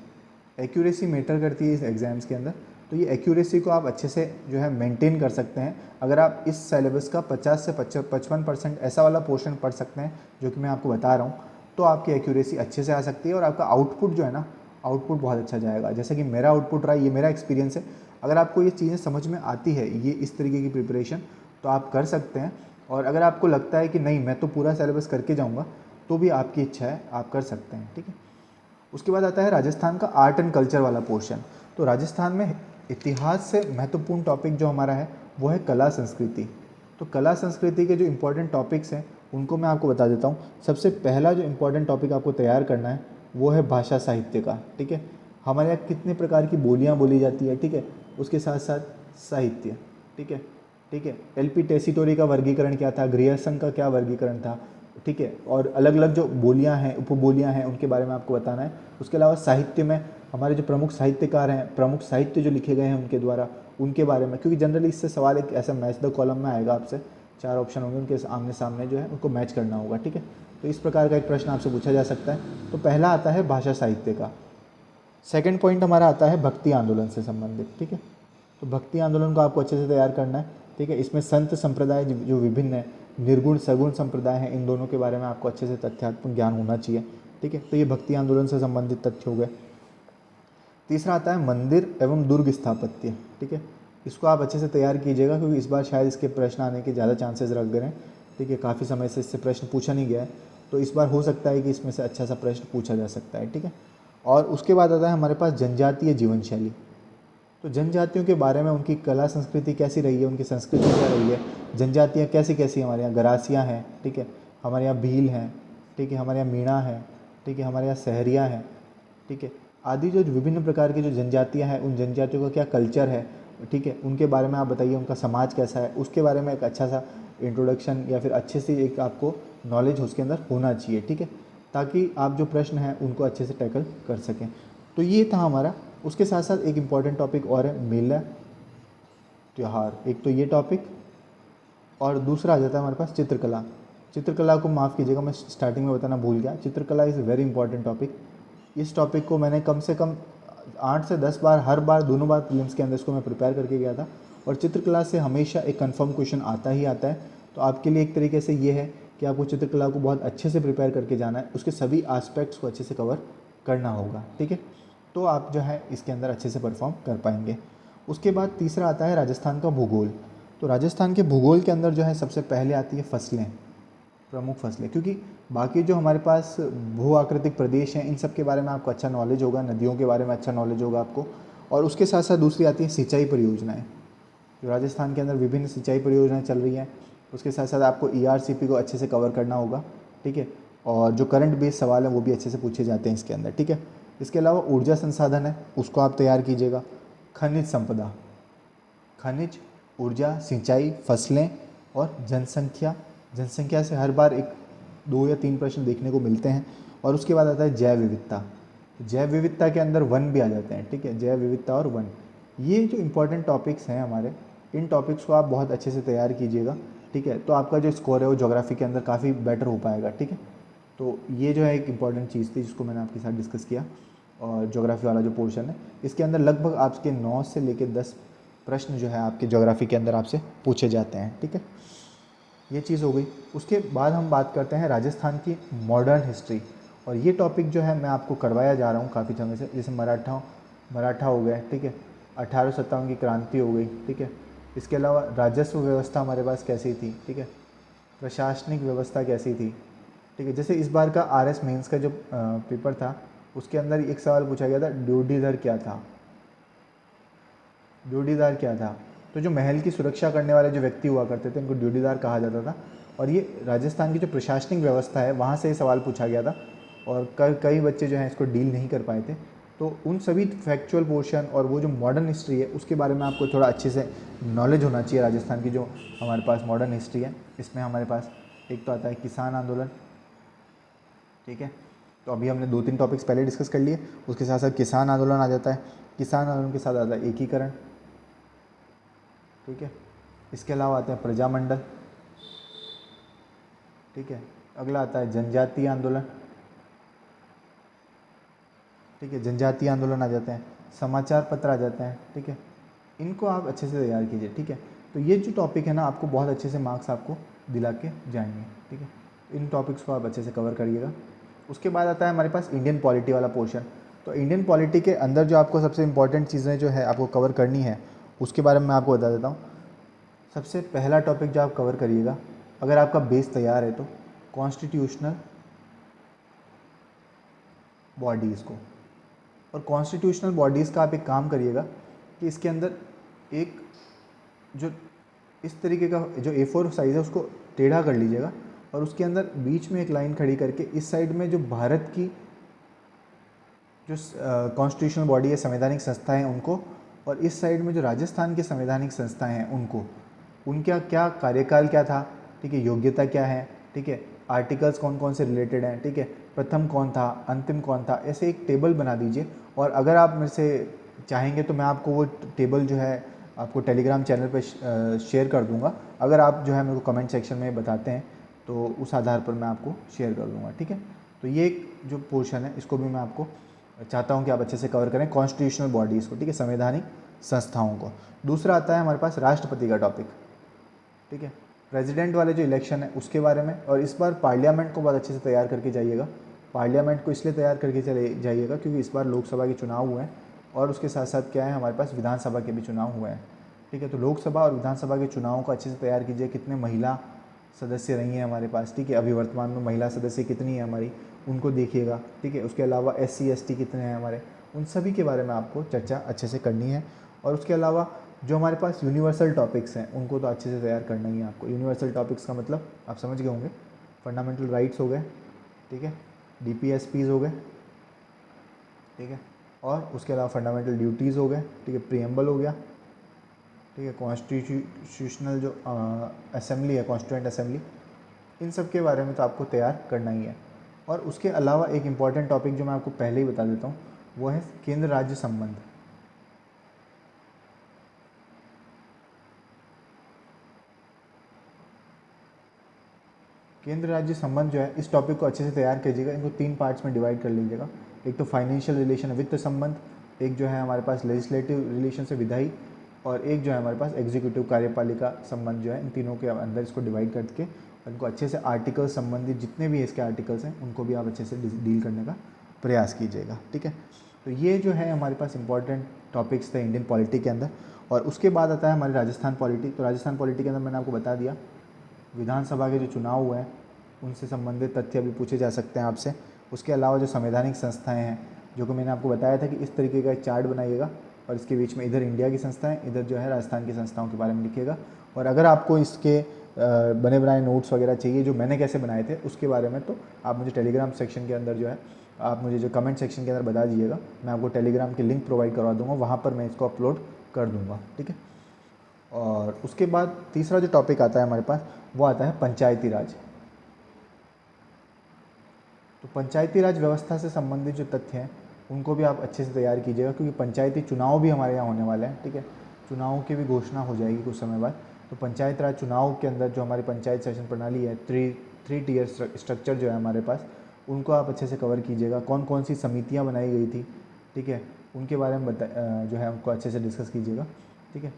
एक्यूरेसी मैटर करती है इस एग्ज़ाम्स के अंदर। तो ये एक्यूरेसी को आप अच्छे से जो है मेंटेन कर सकते हैं अगर आप इस सिलेबस का 50 से 55% ऐसा वाला पोर्शन पढ़ सकते हैं जो कि मैं आपको बता रहा हूँ। तो आपकी एक्यूरेसी अच्छे से आ सकती है और आपका आउटपुट जो है ना, आउटपुट बहुत अच्छा जाएगा। जैसे कि मेरा आउटपुट रहा, ये मेरा एक्सपीरियंस है। अगर आपको ये चीज़ें समझ में आती है, ये इस तरीके की प्रिपरेशन, तो आप कर सकते हैं। और अगर आपको लगता है कि नहीं मैं तो पूरा सिलेबस करके जाऊँगा, तो भी आपकी इच्छा है, आप कर सकते हैं, ठीक है। उसके बाद आता है राजस्थान का आर्ट एंड कल्चर वाला पोर्शन। तो राजस्थान में इतिहास से महत्वपूर्ण टॉपिक जो हमारा है वो है कला संस्कृति। तो कला संस्कृति के जो इम्पोर्टेंट टॉपिक्स हैं उनको मैं आपको बता देता हूँ। सबसे पहला जो इम्पोर्टेंट टॉपिक आपको तैयार करना है वो है भाषा साहित्य का, ठीक है। हमारे यहाँ कितने प्रकार की बोलियाँ बोली जाती है, ठीक है। उसके साथ साथ साहित्य, ठीक है, ठीक है। एलपी टेसिटोरी का वर्गीकरण क्या था, ग्रियर्सन का क्या वर्गीकरण था, ठीक है। और अलग अलग जो बोलियाँ हैं, उपबोलियाँ हैं, उनके बारे में आपको बताना है। उसके अलावा साहित्य में हमारे जो प्रमुख साहित्यकार हैं, प्रमुख साहित्य जो लिखे गए हैं उनके द्वारा, उनके बारे में, क्योंकि जनरली इससे सवाल एक ऐसा मैच द कॉलम में आएगा आपसे, 4 ऑप्शन होंगे, उनके आमने सामने जो है उनको मैच करना होगा, ठीक है। तो इस प्रकार का एक प्रश्न आपसे पूछा जा सकता है। तो पहला आता है भाषा साहित्य का। सेकंड पॉइंट हमारा आता है भक्ति आंदोलन से संबंधित, ठीक है। तो भक्ति आंदोलन को आपको अच्छे से तैयार करना है, ठीक है। इसमें संत संप्रदाय जो विभिन्न है, निर्गुण सगुण संप्रदाय हैं, इन दोनों के बारे में आपको अच्छे से तथ्यात्मक ज्ञान होना चाहिए, ठीक है। तो ये भक्ति आंदोलन से संबंधित तथ्य हो गए। तीसरा आता है मंदिर एवं दुर्ग स्थापत्य, ठीक है। इसको आप अच्छे से तैयार कीजिएगा, क्योंकि इस बार शायद इसके प्रश्न आने के ज़्यादा चांसेस रख गए हैं, ठीक है। काफ़ी समय से इससे प्रश्न पूछा नहीं गया है, तो इस बार हो सकता है कि इसमें से अच्छा सा प्रश्न पूछा जा सकता है, ठीक है। और उसके बाद आता है हमारे पास जनजातीय जीवन शैली। तो जनजातियों के बारे में उनकी कला संस्कृति कैसी रही है, उनकी संस्कृति क्या रही है, जनजातियाँ कैसी कैसी हमारे यहाँ गरासियाँ हैं, ठीक है, हमारे यहाँ भील हैं, ठीक है, हमारे यहाँ मीणा है, ठीक है, हमारे यहाँ सहरिया हैं, ठीक है, आदि जो विभिन्न प्रकार की जो जनजातियाँ हैं, उन जनजातियों का क्या कल्चर है, ठीक है, उनके बारे में आप बताइए, उनका समाज कैसा है, उसके बारे में एक अच्छा सा इंट्रोडक्शन या फिर अच्छे से एक आपको नॉलेज उसके अंदर होना चाहिए, ठीक है, ताकि आप जो प्रश्न हैं उनको अच्छे से टैकल कर सकें। तो ये था हमारा। उसके साथ साथ एक इम्पॉर्टेंट टॉपिक और है मेला त्यौहार। एक तो ये टॉपिक, और दूसरा आ जाता है हमारे पास चित्रकला। चित्रकला को माफ़ कीजिएगा, मैं स्टार्टिंग में बताना भूल गया। चित्रकला इज़ वेरी इंपॉर्टेंट टॉपिक। इस टॉपिक को मैंने कम से कम 8 से 10 बार, हर बार दोनों बार प्रीलिम्स के अंदर इसको मैं प्रिपेयर करके गया था, और चित्रकला से हमेशा एक कंफर्म क्वेश्चन आता ही आता है। तो आपके लिए एक तरीके से ये है कि आपको चित्रकला को बहुत अच्छे से प्रिपेयर करके जाना है, उसके सभी एस्पेक्ट्स को अच्छे से कवर करना होगा, ठीक है। तो आप जो है इसके अंदर अच्छे से परफॉर्म कर पाएंगे। उसके बाद तीसरा आता है राजस्थान का भूगोल। तो राजस्थान के भूगोल के अंदर जो है सबसे पहले आती है फसलें, प्रमुख फसलें, क्योंकि बाकी जो हमारे पास भू आकृतिक प्रदेश हैं इन सब के बारे में आपको अच्छा नॉलेज होगा, नदियों के बारे में अच्छा नॉलेज होगा आपको। और उसके साथ साथ दूसरी आती है सिंचाई परियोजनाएँ। जो राजस्थान के अंदर विभिन्न सिंचाई परियोजनाएँ चल रही हैं, उसके साथ साथ आपको ERCP को अच्छे से कवर करना होगा, ठीक है। और जो करंट बेस्ड सवाल हैं वो भी अच्छे से पूछे जाते हैं इसके अंदर, ठीक है। इसके अलावा ऊर्जा संसाधन है, उसको आप तैयार कीजिएगा। खनिज संपदा, खनिज, ऊर्जा, सिंचाई, फसलें और जनसंख्या। जनसंख्या से हर बार एक 2 या 3 प्रश्न देखने को मिलते हैं। और उसके बाद आता है जैव विविधता। जैव विविधता के अंदर वन भी आ जाते हैं, ठीक है, जैव विविधता और वन। ये जो इंपॉर्टेंट टॉपिक्स हैं हमारे, इन टॉपिक्स को आप बहुत अच्छे से तैयार कीजिएगा, ठीक है। तो आपका जो स्कोर है वो ज्योग्राफी के अंदर काफ़ी बेटर हो पाएगा, ठीक है। तो ये जो है एक इंपॉर्टेंट चीज़ थी जिसको मैंने आपके साथ डिस्कस किया। और ज्योग्राफी वाला जो पोर्शन है, इसके अंदर लगभग आपके 9 से लेकर 10 प्रश्न जो है आपके ज्योग्राफी के अंदर आपसे पूछे जाते हैं, ठीक है। ये चीज़ हो गई। उसके बाद हम बात करते हैं राजस्थान की मॉडर्न हिस्ट्री। और ये टॉपिक जो है मैं आपको करवाया जा रहा हूँ काफ़ी समय से। जैसे मराठा हो गए, ठीक है, 1857 की क्रांति हो गई, ठीक है। इसके अलावा राजस्व व्यवस्था हमारे पास कैसी थी, ठीक है, प्रशासनिक व्यवस्था कैसी थी, ठीक है। जैसे इस बार का RS मेंस का जो पेपर था, उसके अंदर एक सवाल पूछा गया था, ड्यूटीदार क्या था, ड्यूटीदार क्या था। तो जो महल की सुरक्षा करने वाले जो व्यक्ति हुआ करते थे उनको ड्यूटीदार कहा जाता था। और ये राजस्थान की जो प्रशासनिक व्यवस्था है वहाँ से ये सवाल पूछा गया था, और कई बच्चे जो हैं इसको डील नहीं कर पाए थे। तो उन सभी फैक्चुअल पोर्शन और वो जो मॉडर्न हिस्ट्री है उसके बारे में आपको थोड़ा अच्छे से नॉलेज होना चाहिए। राजस्थान की जो हमारे पास मॉडर्न हिस्ट्री है, इसमें हमारे पास एक तो आता है किसान आंदोलन, ठीक है। तो अभी हमने 2-3 टॉपिक्स पहले डिस्कस कर लिए। उसके साथ साथ किसान आंदोलन आ जाता है। किसान आंदोलन के साथ आता है एकीकरण, ठीक है। इसके अलावा आता है प्रजामंडल, ठीक है। अगला आता है जनजातीय आंदोलन, ठीक है, जनजातीय आंदोलन आ जाते हैं। समाचार पत्र आ जाते हैं, ठीक है। इनको आप अच्छे से तैयार कीजिए, ठीक है। तो ये जो टॉपिक है ना, आपको बहुत अच्छे से मार्क्स आपको दिला के जाएंगे, ठीक है। इन टॉपिक्स को आप अच्छे से कवर करिएगा। उसके बाद आता है हमारे पास इंडियन पॉलिटी वाला पोर्शन। तो इंडियन पॉलिटी के अंदर जो आपको सबसे इम्पॉर्टेंट चीज़ें जो है आपको कवर करनी है, उसके बारे में मैं आपको बता देता हूँ। सबसे पहला टॉपिक जो आप कवर करिएगा, अगर आपका बेस तैयार है, तो कॉन्स्टिट्यूशनल बॉडीज़ को। और कॉन्स्टिट्यूशनल बॉडीज़ का आप एक काम करिएगा कि इसके अंदर एक जो इस तरीके का जो A4 साइज़ है उसको टेढ़ा कर लीजिएगा, और उसके अंदर बीच में एक लाइन खड़ी करके इस साइड में जो भारत की जो कॉन्स्टिट्यूशनल बॉडी है, संवैधानिक संस्था है उनको, और इस साइड में जो राजस्थान की संवैधानिक संस्थाएं हैं उनको, उनका क्या कार्यकाल क्या था, ठीक है, योग्यता क्या है, ठीक है, आर्टिकल्स कौन कौन से रिलेटेड हैं, ठीक है, प्रथम कौन था, अंतिम कौन था, ऐसे एक टेबल बना दीजिए। और अगर आप मेरे से चाहेंगे तो मैं आपको वो टेबल जो है आपको टेलीग्राम चैनल पे शेयर कर दूंगा। अगर आप जो है मेरे को कमेंट सेक्शन में बताते हैं तो उस आधार पर मैं आपको शेयर कर दूंगा, ठीक है। तो ये एक जो पोर्शन है इसको भी मैं आपको चाहता हूँ कि आप अच्छे से कवर करें, कॉन्स्टिट्यूशनल बॉडीज़ को, ठीक है, संवैधानिक संस्थाओं को। दूसरा आता है हमारे पास राष्ट्रपति का टॉपिक, ठीक है, प्रेसिडेंट वाले जो इलेक्शन है उसके बारे में। और इस बार पार्लियामेंट को बहुत अच्छे से तैयार करके जाइएगा। पार्लियामेंट को इसलिए तैयार करके चले जाइएगा क्योंकि इस बार लोकसभा के चुनाव हुए हैं, और उसके साथ साथ क्या है हमारे पास विधानसभा के भी चुनाव हुए हैं, ठीक है। तो लोकसभा और विधानसभा के चुनावों को अच्छे से तैयार कीजिए। कितने महिला सदस्य रही हैं हमारे पास, ठीक है, अभी वर्तमान में महिला सदस्य कितनी है हमारी, उनको देखिएगा, ठीक है। उसके अलावा SC ST कितने हैं हमारे, उन सभी के बारे में आपको चर्चा अच्छे से करनी है। और उसके अलावा जो हमारे पास यूनिवर्सल टॉपिक्स हैं उनको तो अच्छे से तैयार करना ही है आपको। यूनिवर्सल टॉपिक्स का मतलब आप समझ गए होंगे, फंडामेंटल राइट्स हो गए, ठीक है, DPSPs हो गए, ठीक है, और उसके अलावा फंडामेंटल ड्यूटीज़ हो गए, ठीक है, प्रीएम्बल हो गया, ठीक है, कॉन्स्टिट्यूशनल जो असेंबली है, कॉन्स्टिट्यूएंट असेंबली, इन सब के बारे में तो आपको तैयार करना ही है। और उसके अलावा एक इम्पॉर्टेंट टॉपिक जो मैं आपको पहले ही बता देता हूँ, वो है केंद्र राज्य संबंध। केंद्र राज्य संबंध जो है, इस टॉपिक को अच्छे से तैयार कीजिएगा। इनको 3 पार्ट्स में डिवाइड कर लीजिएगा। एक तो फाइनेंशियल रिलेशन, वित्त संबंध, एक जो है हमारे पास लेजिस्लेटिव रिलेशन से विधायी, और एक जो है हमारे पास एग्जीक्यूटिव कार्यपालिका संबंध जो है। इन तीनों के अंदर इसको डिवाइड करके इनको अच्छे से आर्टिकल संबंधित जितने भी इसके आर्टिकल्स हैं उनको भी आप अच्छे से डील करने का प्रयास कीजिएगा, ठीक है। तो ये जो है हमारे पास इंपॉर्टेंट टॉपिक्स थे इंडियन पॉलिटी के अंदर। और उसके बाद आता है हमारी राजस्थान पॉलिटी। तो राजस्थान पॉलिटी के अंदर मैंने आपको बता दिया, विधानसभा के जो चुनाव हुए हैं उनसे संबंधित तथ्य भी पूछे जा सकते हैं आपसे। उसके अलावा जो संवैधानिक संस्थाएं हैं, जो कि मैंने आपको बताया था कि इस तरीके का एक चार्ट बनाइएगा, और इसके बीच में इधर इंडिया की संस्थाएं, इधर जो है राजस्थान की संस्थाओं के बारे में लिखिएगा। और अगर आपको इसके बने बनाए नोट्स वगैरह चाहिए जो मैंने कैसे बनाए थे उसके बारे में, तो आप मुझे टेलीग्राम सेक्शन के अंदर जो है आप मुझे जो कमेंट सेक्शन के अंदर बता दीजिएगा, मैं आपको टेलीग्राम की लिंक प्रोवाइड करवा दूँगा, वहाँ पर मैं इसको अपलोड कर दूँगा, ठीक है। और उसके बाद तीसरा जो टॉपिक आता है हमारे पास, वो आता है पंचायती राज। तो पंचायती राज व्यवस्था से संबंधित जो तथ्य हैं उनको भी आप अच्छे से तैयार कीजिएगा, क्योंकि पंचायती चुनाव भी हमारे यहाँ होने वाले हैं, ठीक है। चुनावों की भी घोषणा हो जाएगी कुछ समय बाद। तो पंचायत राज चुनाव के अंदर जो हमारी पंचायत शासन प्रणाली है, थ्री टियर स्ट्रक्चर जो है हमारे पास, उनको आप अच्छे से कवर कीजिएगा। कौन कौन सी समितियाँ बनाई गई थी, ठीक है, उनके बारे में जो है उनको अच्छे से डिस्कस कीजिएगा, ठीक है।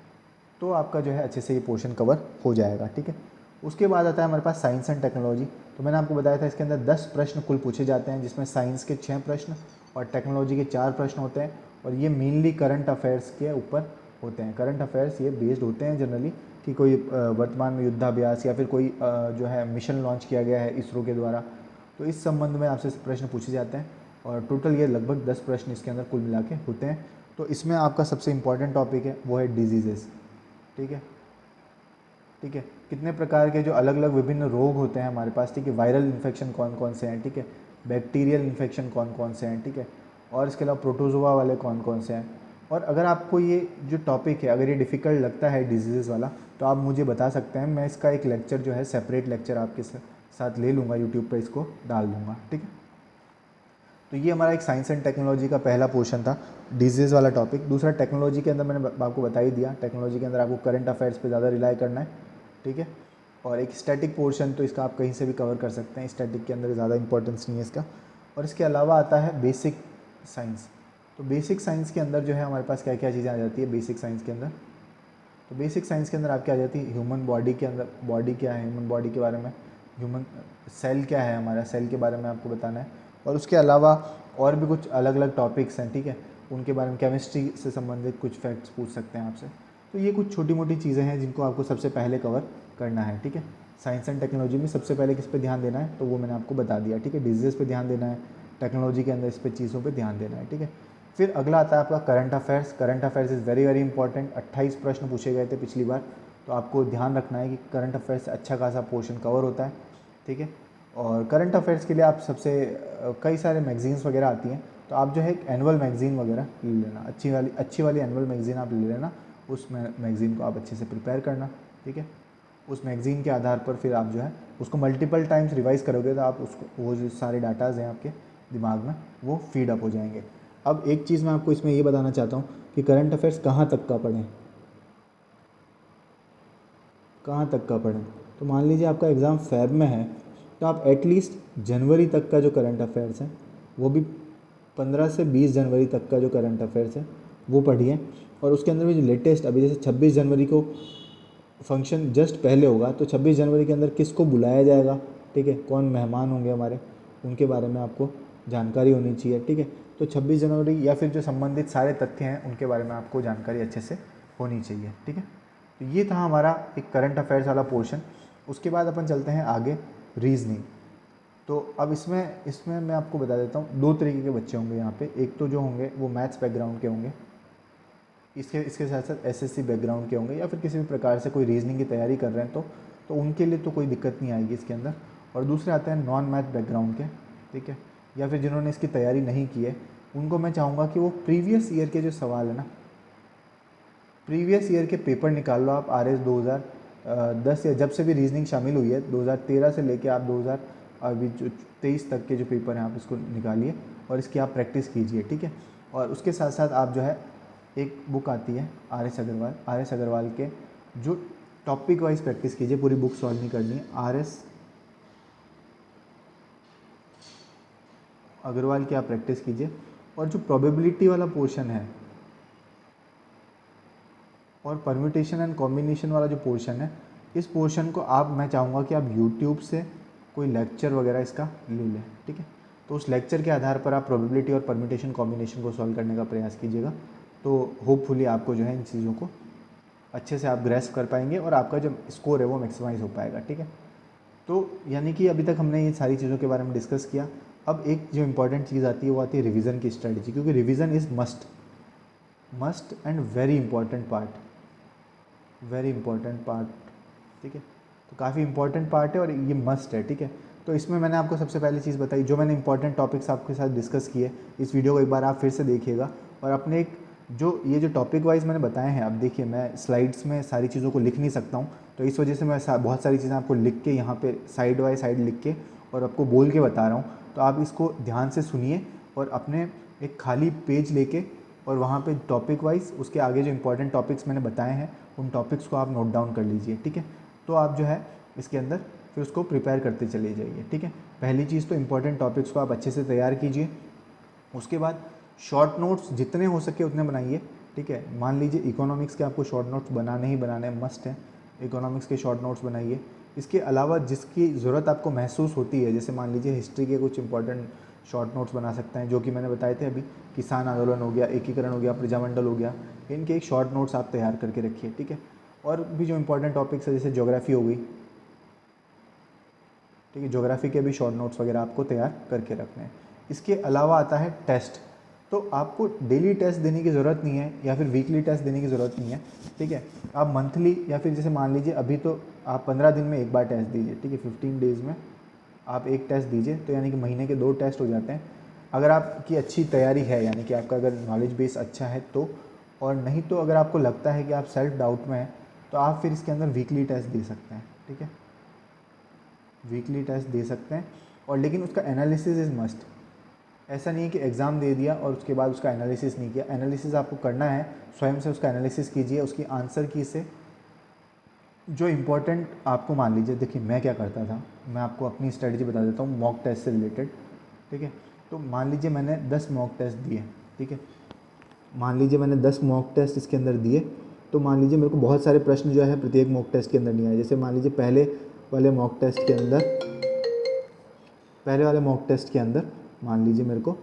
तो आपका जो है अच्छे से ये पोर्शन कवर हो जाएगा, ठीक है। उसके बाद आता है हमारे पास साइंस एंड टेक्नोलॉजी। तो मैंने आपको बताया था इसके अंदर 10 प्रश्न कुल पूछे जाते हैं, जिसमें साइंस के 6 प्रश्न और टेक्नोलॉजी के 4 प्रश्न होते हैं। और ये मेनली करंट अफेयर्स के ऊपर होते हैं। करंट अफेयर्स ये बेस्ड होते हैं जनरली कि कोई वर्तमान में युद्धाभ्यास या फिर कोई जो है मिशन लॉन्च किया गया है इसरो के द्वारा, तो इस संबंध में आपसे प्रश्न पूछे जाते हैं। और टोटल ये लगभग 10 प्रश्न इसके अंदर कुल मिला के होते हैं। तो इसमें आपका सबसे इंपॉर्टेंट टॉपिक है वो है डिजीजेस, ठीक है, ठीक है। कितने प्रकार के जो अलग अलग विभिन्न रोग होते हैं हमारे पास, ठीक है, वायरल इन्फेक्शन कौन कौन से हैं, ठीक है, बैक्टीरियल इन्फेक्शन कौन कौन से हैं, ठीक है, और इसके अलावा प्रोटोजोआ वाले कौन कौन से हैं। और अगर आपको ये जो टॉपिक है अगर ये डिफ़िकल्ट लगता है डिजीज़ वाला, तो आप मुझे बता सकते हैं। मैं इसका एक लेक्चर जो है सेपरेट लेक्चर आपके साथ ले लूँगा, यूट्यूब पर इसको डाल दूँगा, ठीक है। तो ये हमारा एक साइंस एंड टेक्नोलॉजी का पहला पोर्शन था, डिजीज़ वाला टॉपिक। दूसरा टेक्नोलॉजी के अंदर मैंने आपको बता ही दिया, टेक्नोलॉजी के अंदर आपको करंट अफेयर्स पे ज़्यादा रिलाई करना है, ठीक है। और एक स्टैटिक पोर्शन, तो इसका आप कहीं से भी कवर कर सकते हैं, स्टैटिक के अंदर ज़्यादा इंपॉर्टेंस नहीं है इसका। और इसके अलावा आता है बेसिक साइंस। तो बेसिक साइंस के अंदर जो है हमारे पास क्या क्या चीज़ें आ जाती है बेसिक साइंस के अंदर। तो बेसिक साइंस के अंदर आप क्या आ जाती है, ह्यूमन बॉडी के अंदर, बॉडी क्या है, ह्यूमन बॉडी के बारे में, ह्यूमन सेल क्या है, हमारा सेल के बारे में आपको बताना है। और उसके अलावा और भी कुछ अलग अलग टॉपिक्स हैं, ठीक है, उनके बारे में केमिस्ट्री से संबंधित कुछ फैक्ट्स पूछ सकते हैं आपसे। तो ये कुछ छोटी मोटी चीज़ें हैं जिनको आपको सबसे पहले कवर करना है, ठीक है। साइंस एंड टेक्नोलॉजी में सबसे पहले किस पे ध्यान देना है, तो वो मैंने आपको बता दिया, ठीक है। डिजीज़ पे ध्यान देना है, टेक्नोलॉजी के अंदर इस पे चीज़ों पे ध्यान देना है, ठीक है। फिर अगला आता है आपका current affairs. Current affairs is very very important. 28 प्रश्न पूछे गए थे पिछली बार, तो आपको ध्यान रखना है कि करंट अफेयर्स से अच्छा खासा पोर्शन कवर होता है, ठीक है। और करंट अफेयर्स के लिए आप सबसे कई सारे मैगजीन्स वगैरह आती हैं, तो आप जो है एक एनुअल मैगज़ीन वगैरह ले लेना, अच्छी वाली एनुअल मैगज़ीन आप ले लेना। उस मैगज़ीन को आप अच्छे से प्रिपेयर करना, ठीक है। उस मैगज़ीन के आधार पर फिर आप जो है उसको मल्टीपल टाइम्स रिवाइज़ करोगे तो आप उसको वो जो सारे डाटाज़ हैं आपके दिमाग में वो फीड अप हो जाएंगे। अब एक चीज़ मैं आपको इसमें ये बताना चाहता हूँ कि करंट अफेयर्स कहाँ तक का पढ़ें, कहाँ तक का पढ़ें। तो मान लीजिए आपका एग्ज़ाम फ़ेब में है, तो आप एटलीस्ट जनवरी तक का जो करंट अफेयर्स है वो भी 15 से 20 जनवरी तक का जो करंट अफेयर्स है वो पढ़िए। और उसके अंदर भी जो लेटेस्ट अभी जैसे 26 जनवरी को फंक्शन जस्ट पहले होगा, तो 26 जनवरी के अंदर किसको बुलाया जाएगा, ठीक है, कौन मेहमान होंगे हमारे, उनके बारे में आपको जानकारी होनी चाहिए, ठीक है। तो 26 जनवरी या फिर जो संबंधित सारे तथ्य हैं उनके बारे में आपको जानकारी अच्छे से होनी चाहिए, ठीक है। तो ये था हमारा एक करंट अफेयर्स वाला पोर्शन। उसके बाद अपन चलते हैं आगे रीजनिंग। तो अब इसमें इसमें मैं आपको बता देता हूँ, दो तरीके के बच्चे होंगे यहाँ पे। एक तो जो होंगे वो मैथ्स बैकग्राउंड के होंगे, इसके साथ साथ एसएससी बैकग्राउंड के होंगे, या फिर किसी भी प्रकार से कोई रीजनिंग की तैयारी कर रहे हैं तो उनके लिए तो कोई दिक्कत नहीं आएगी इसके अंदर। और दूसरे आते हैं नॉन मैथ बैकग्राउंड के, ठीक है, या फिर जिन्होंने इसकी तैयारी नहीं की है, उनको मैं चाहूँगा कि वो प्रीवियस ईयर के जो सवाल है ना, प्रीवियस ईयर के पेपर निकाल लो आप। RS 2010 या जब से भी रीजनिंग शामिल हुई है 2013 से लेके आप 2000 अभी जो 23 तक के जो पेपर हैं आप इसको निकालिए और इसकी आप प्रैक्टिस कीजिए, ठीक है। और उसके साथ साथ आप जो है एक बुक आती है RS अग्रवाल के जो टॉपिक वाइज प्रैक्टिस कीजिए, पूरी बुक सॉल्व नहीं करनी है। RS अग्रवाल की आप प्रैक्टिस कीजिए। और जो प्रोबेबिलिटी वाला पोर्शन है और परम्यूटेशन एंड कॉम्बिनेशन वाला जो पोर्शन है, इस पोर्शन को आप मैं चाहूँगा कि आप यूट्यूब से कोई लेक्चर वगैरह इसका ले लें, ठीक है। तो उस लेक्चर के आधार पर आप प्रोबेबिलिटी और परम्यूटेशन कॉम्बिनेशन को सॉल्व करने का प्रयास कीजिएगा। तो होपफुली आपको जो है इन चीज़ों को अच्छे से आप ग्रेस्प कर पाएंगे और आपका जो स्कोर है वो मैक्सिमाइज़ हो पाएगा, ठीक है। तो यानी कि अभी तक हमने ये सारी चीज़ों के बारे में डिस्कस किया। अब एक जो इम्पॉर्टेंट चीज़ आती है वो आती है रिवीजन की स्ट्रेटजी, क्योंकि revision is must and very important part, very important part, ठीक है। तो काफ़ी इंपॉर्टेंट पार्ट है और ये मस्ट है, ठीक है। तो इसमें मैंने आपको सबसे पहली चीज़ बताई, जो मैंने इंपॉर्टेंट टॉपिक्स आपके साथ डिस्कस किए, इस वीडियो को एक बार आप फिर से देखिएगा और अपने एक ये जो टॉपिक वाइज मैंने बताए हैं, अब देखिए मैं स्लाइड्स में सारी चीज़ों को लिख नहीं सकता हूँ, तो इस वजह से मैं बहुत सारी चीज़ें आपको लिख के यहाँ पे साइड बाय साइड लिख के और आपको बोल के बता रहा हूँ। तो आप इसको ध्यान से सुनिए और अपने एक खाली पेज लेके और वहाँ पे टॉपिक वाइज उसके आगे जो इंपॉर्टेंट टॉपिक्स मैंने बताए हैं उन टॉपिक्स को आप नोट डाउन कर लीजिए, ठीक है। तो आप जो है इसके अंदर फिर उसको प्रिपेयर करते चले जाइए, ठीक है। पहली चीज़ तो इंपॉर्टेंट टॉपिक्स को आप अच्छे से तैयार कीजिए। उसके बाद शॉर्ट नोट्स जितने हो सके उतने बनाइए, ठीक है। मान लीजिए इकोनॉमिक्स के आपको शॉर्ट नोट्स बनाने ही बनाने मस्ट हैं, इकोनॉमिक्स के शॉर्ट नोट्स बनाइए। इसके अलावा जिसकी ज़रूरत आपको महसूस होती है, जैसे मान लीजिए हिस्ट्री के कुछ इंपॉर्टेंट शॉर्ट नोट्स बना सकते हैं, जो कि मैंने बताए थे अभी, किसान आंदोलन हो गया, एकीकरण हो गया, प्रजामंडल हो गया, इनके एक शॉर्ट नोट्स आप तैयार करके रखिए, ठीक है। और भी जो इंपॉर्टेंट टॉपिक्स है जैसे ज्योग्राफी हो गई, ठीक है, ज्योग्राफी के भी शॉर्ट नोट्स वगैरह आपको तैयार करके रखने हैं। इसके अलावा आता है टेस्ट। तो आपको डेली टेस्ट देने की ज़रूरत नहीं है या फिर वीकली टेस्ट देने की ज़रूरत नहीं है, ठीक है। आप मंथली या फिर जैसे मान लीजिए अभी तो आप 15 दिन में एक बार टेस्ट दीजिए, ठीक है, 15 डेज़ में आप एक टेस्ट दीजिए, तो यानी कि महीने के 2 टेस्ट हो जाते हैं। अगर आपकी अच्छी तैयारी है, यानी कि आपका अगर नॉलेज बेस अच्छा है तो, और नहीं तो अगर आपको लगता है कि आप सेल्फ डाउट में हैं तो आप फिर इसके अंदर वीकली टेस्ट दे सकते हैं, ठीक है, वीकली टेस्ट दे सकते हैं। और लेकिन उसका एनालिसिस इज़ मस्ट। ऐसा नहीं है कि एग्ज़ाम दे दिया और उसके बाद उसका एनालिसिस नहीं किया। एनालिसिस आपको करना है, स्वयं से उसका एनालिसिस कीजिए, उसकी आंसर की से जो इम्पोर्टेंट आपको, मान लीजिए देखिए मैं क्या करता था, मैं आपको अपनी स्ट्रेटजी बता देता हूँ मॉक टेस्ट से रिलेटेड, ठीक है। तो मान लीजिए मैंने 10 मॉक टेस्ट दिए, ठीक है, मान लीजिए मैंने 10 मॉक टेस्ट इसके अंदर दिए, तो मान लीजिए मेरे को बहुत सारे प्रश्न जो है प्रत्येक मॉक टेस्ट के अंदर नहीं आए। जैसे मान लीजिए पहले वाले मॉक टेस्ट के अंदर मान लीजिए मेरे को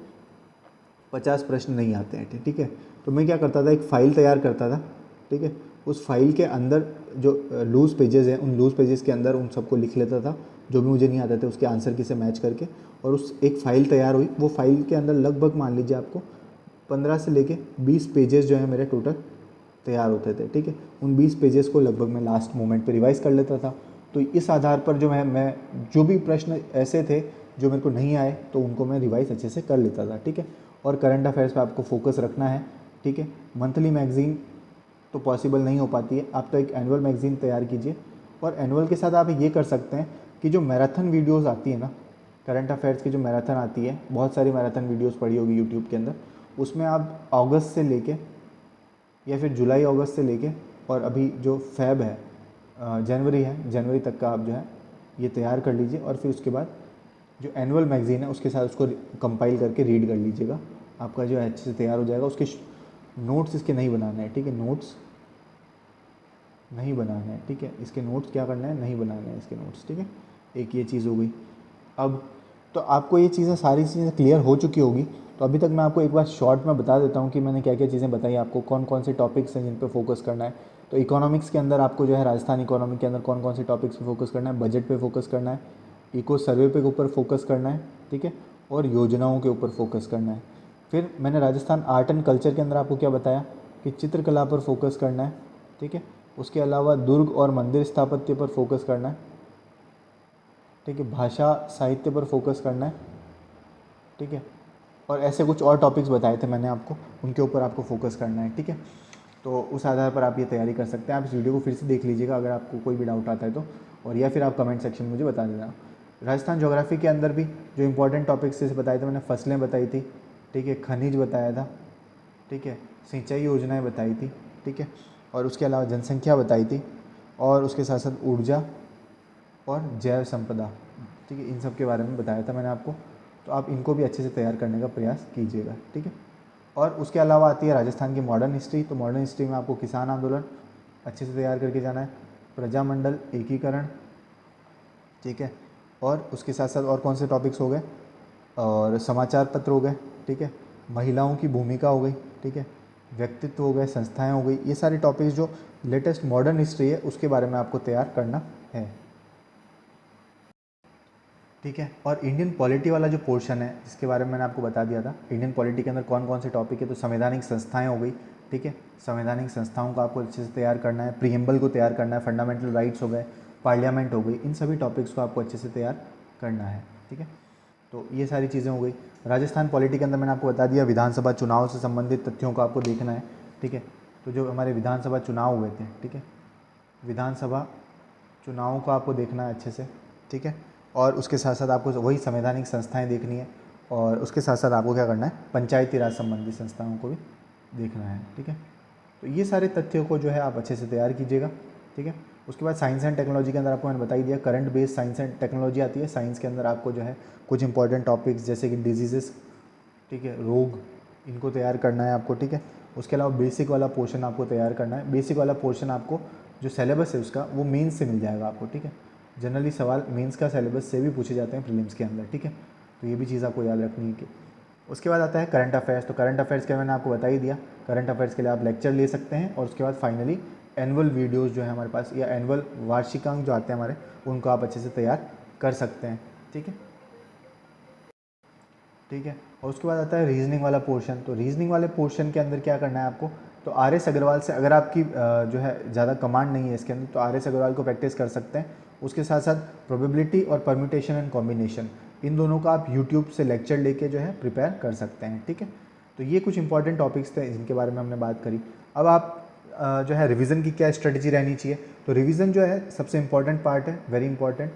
50 प्रश्न नहीं आते हैं, ठीक है, तो मैं क्या करता था, एक फ़ाइल तैयार करता था, ठीक है, उस फाइल के अंदर जो लूज़ पेजेस हैं, उन लूज़ पेजेस के अंदर उन सबको लिख लेता था, जो भी मुझे नहीं आते थे उसके आंसर की से मैच करके, और उस एक फ़ाइल तैयार हुई। वो फाइल के अंदर लगभग मान लीजिए आपको 15 से लेके 20 पेजेस जो है मेरे टोटल तैयार होते थे, ठीक है। उन 20 पेजेस को लगभग मैं लास्ट मोमेंट पे रिवाइज़ कर लेता था। तो इस आधार पर जो मैं जो भी प्रश्न ऐसे थे जो मेरे को नहीं आए तो उनको मैं रिवाइज़ अच्छे से कर लेता था, ठीक है। और करंट अफेयर्स पे आपको फोकस रखना है, ठीक है। मंथली मैगज़ीन तो पॉसिबल नहीं हो पाती है, आप तो एक एनुअल मैगज़ीन तैयार कीजिए। और एनुअल के साथ आप ये कर सकते हैं कि जो मैराथन वीडियोज़ आती है ना, करंट अफेयर्स की जो मैराथन आती है, बहुत सारी मैराथन वीडियोज़ पड़ी होगी यूट्यूब के अंदर, उसमें आप अगस्त से लेके या फिर जुलाई अगस्त से लेके और अभी जो फ़ेब है, जनवरी है, जनवरी तक का आप जो है ये तैयार कर लीजिए। और फिर उसके बाद जो एनुअल मैगज़ीन है उसके साथ उसको कंपाइल करके रीड कर लीजिएगा, आपका जो है अच्छे से तैयार हो जाएगा। उसके नोट्स इसके नहीं बनाने हैं, ठीक है, नोट्स नहीं बनाने हैं, ठीक है, इसके नोट्स क्या करना है, नहीं बनाने हैं इसके नोट्स, ठीक है। एक ये चीज़ हो गई। अब तो आपको ये चीज़ें सारी चीज़ें क्लियर हो चुकी होगी। तो अभी तक मैं आपको एक बार शॉर्ट में बता देता हूँ कि मैंने क्या क्या चीज़ें बताई आपको, कौन कौन से टॉपिक्स हैं जिन पे फोकस करना है। तो इकोनॉमिक्स के अंदर आपको जो है राजस्थान इकोनॉमिक के अंदर कौन कौन से टॉपिक्स पे फोकस करना है, बजट पे फोकस करना है, इको सर्वे पे ऊपर फोकस करना है, ठीक है, और योजनाओं के ऊपर फोकस करना है। फिर मैंने राजस्थान आर्ट एंड कल्चर के अंदर आपको क्या बताया कि चित्रकला पर फोकस करना है, ठीक है। उसके अलावा दुर्ग और मंदिर स्थापत्य पर फोकस करना है, ठीक है, भाषा साहित्य पर फोकस करना है, ठीक है। और ऐसे कुछ और टॉपिक्स बताए थे मैंने आपको, उनके ऊपर आपको फोकस करना है, ठीक है। तो उस आधार पर आप ये तैयारी कर सकते हैं। आप इस वीडियो को फिर से देख लीजिएगा अगर आपको कोई भी डाउट आता है तो, और या फिर आप कमेंट सेक्शन में मुझे बता देना। राजस्थान ज्योग्राफी के अंदर भी जो इंपॉर्टेंट टॉपिक्स जैसे बताए थे मैंने, फसलें बताई थी, ठीक है, खनिज बताया था, ठीक है, सिंचाई योजनाएं बताई थी, ठीक है, और उसके अलावा जनसंख्या बताई थी, और उसके साथ साथ ऊर्जा और जैव संपदा, ठीक है, इन सब के बारे में बताया था मैंने आपको। तो आप इनको भी अच्छे से तैयार करने का प्रयास कीजिएगा, ठीक है। और उसके अलावा आती है राजस्थान की मॉडर्न हिस्ट्री। तो मॉडर्न हिस्ट्री में आपको किसान आंदोलन अच्छे से तैयार करके जाना है, प्रजामंडल एकीकरण, ठीक है, और उसके साथ साथ और कौन से टॉपिक्स हो गए, और समाचार पत्र हो गए, ठीक है, महिलाओं की भूमिका हो गई, ठीक है, व्यक्तित्व हो गए, संस्थाएं हो गई। ये सारे टॉपिक्स जो लेटेस्ट मॉडर्न हिस्ट्री है उसके बारे में आपको तैयार करना है, ठीक है। और इंडियन पॉलिटी वाला जो पोर्शन है जिसके बारे में मैंने आपको बता दिया था, इंडियन पॉलिटी के अंदर कौन कौन से टॉपिक है, तो संवैधानिक संस्थाएं हो गई, ठीक है, संवैधानिक संस्थाओं को आपको अच्छे से तैयार करना है, प्रीएम्बल को तैयार करना है, फंडामेंटल राइट्स हो गए, पार्लियामेंट हो गई, इन सभी टॉपिक्स को आपको अच्छे से तैयार करना है, ठीक है। तो ये सारी चीज़ें हो गई। राजस्थान पॉलिटी के अंदर मैंने आपको बता दिया, विधानसभा चुनाव से संबंधित तथ्यों को आपको देखना है, ठीक है। तो जो हमारे विधानसभा चुनाव हुए थे, ठीक है, विधानसभा चुनावों को आपको देखना है अच्छे से, ठीक है। और उसके साथ साथ आपको वही संवैधानिक संस्थाएं देखनी है, और उसके साथ साथ आपको क्या करना है, पंचायती राज संबंधी संस्थाओं को भी देखना है, ठीक है। तो ये सारे तथ्यों को जो है आप अच्छे से तैयार कीजिएगा, ठीक है। उसके बाद साइंस एंड टेक्नोलॉजी के अंदर आपको मैंने बता ही दिया, current based science and technology आती है। साइंस के अंदर आपको जो है कुछ इंपॉर्टेंट टॉपिक्स जैसे कि डिजीज़ेस, ठीक है, रोग, इनको तैयार करना है आपको, ठीक है। उसके अलावा बेसिक वाला पोर्शन आपको तैयार करना है। बेसिक वाला पोर्शन आपको जो सिलेबस है उसका वो मेंस से मिल जाएगा आपको, ठीक है। जनरली सवाल मेंस का सिलेबस से भी पूछे जाते हैं प्रीलिम्स के अंदर, ठीक है। तो ये भी चीज़ आपको याद रखनी है कि उसके बाद आता है करंट अफेयर्स। तो करंट अफेयर्स के मैंने आपको बता ही दिया, करंट अफेयर्स के लिए आप लेक्चर ले सकते हैं, और उसके बाद फाइनली एनुअल वीडियोज़ जो है हमारे पास, या एनुअल वार्षिकांक जो आते हैं हमारे, उनको आप अच्छे से तैयार कर सकते हैं, ठीक है, ठीक है। और उसके बाद आता है रीजनिंग वाला पोर्शन। तो रीजनिंग वाले पोर्शन के अंदर क्या करना है आपको, तो आर एस अग्रवाल से, अगर आपकी जो है ज़्यादा कमांड नहीं है इसके अंदर, तो आर एस अग्रवाल को प्रैक्टिस कर सकते हैं। उसके साथ साथ प्रोबेबिलिटी और परम्यूटेशन एंड कॉम्बिनेशन, इन दोनों का आप यूट्यूब से लेक्चर लेके जो है प्रिपेयर कर सकते हैं, ठीक है। तो ये कुछ इंपॉर्टेंट टॉपिक्स थे जिनके बारे में हमने बात करी। अब आप जो है रिवीजन की क्या स्ट्रेटजी रहनी चाहिए, तो रिवीजन जो है सबसे इंपॉर्टेंट पार्ट है, वेरी इंपॉर्टेंट,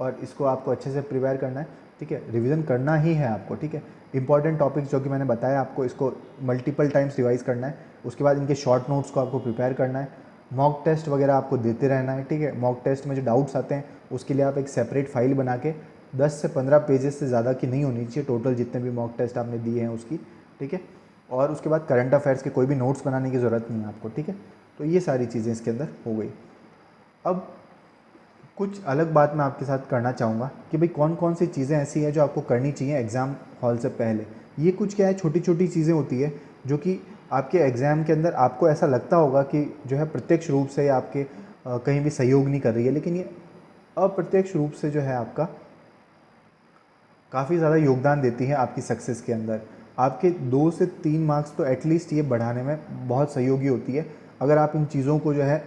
और इसको आपको अच्छे से प्रिपेयर करना है, ठीक है, रिवीजन करना ही है आपको, ठीक है। इंपॉर्टेंट टॉपिक्स जो कि मैंने बताया आपको, इसको मल्टीपल टाइम्स रिवाइज करना है। उसके बाद इनके शॉर्ट नोट्स को आपको प्रिपेयर करना है। मॉक टेस्ट वगैरह आपको देते रहना है, ठीक है। मॉक टेस्ट में जो डाउट्स आते हैं उसके लिए आप एक सेपरेट फाइल बना के 10 से 15 पेजेस से ज़्यादा की नहीं होनी चाहिए टोटल जितने भी मॉक टेस्ट आपने दिए हैं उसकी, ठीक है। और उसके बाद करंट अफेयर्स के कोई भी नोट्स बनाने की ज़रूरत नहीं है आपको, ठीक है। तो ये सारी चीज़ें इसके अंदर हो गई। अब कुछ अलग बात मैं आपके साथ करना चाहूँगा कि भाई कौन कौन सी चीज़ें ऐसी हैं जो आपको करनी चाहिए एग्ज़ाम हॉल से पहले। ये कुछ क्या है, छोटी छोटी चीज़ें होती है जो कि आपके एग्ज़ाम के अंदर आपको ऐसा लगता होगा कि जो है प्रत्यक्ष रूप से या आपके कहीं भी सहयोग नहीं कर रही है, लेकिन ये अप्रत्यक्ष रूप से जो है आपका काफ़ी ज़्यादा योगदान देती है आपकी सक्सेस के अंदर। आपके 2 से 3 मार्क्स तो एटलीस्ट ये बढ़ाने में बहुत सहयोगी होती है अगर आप इन चीज़ों को जो है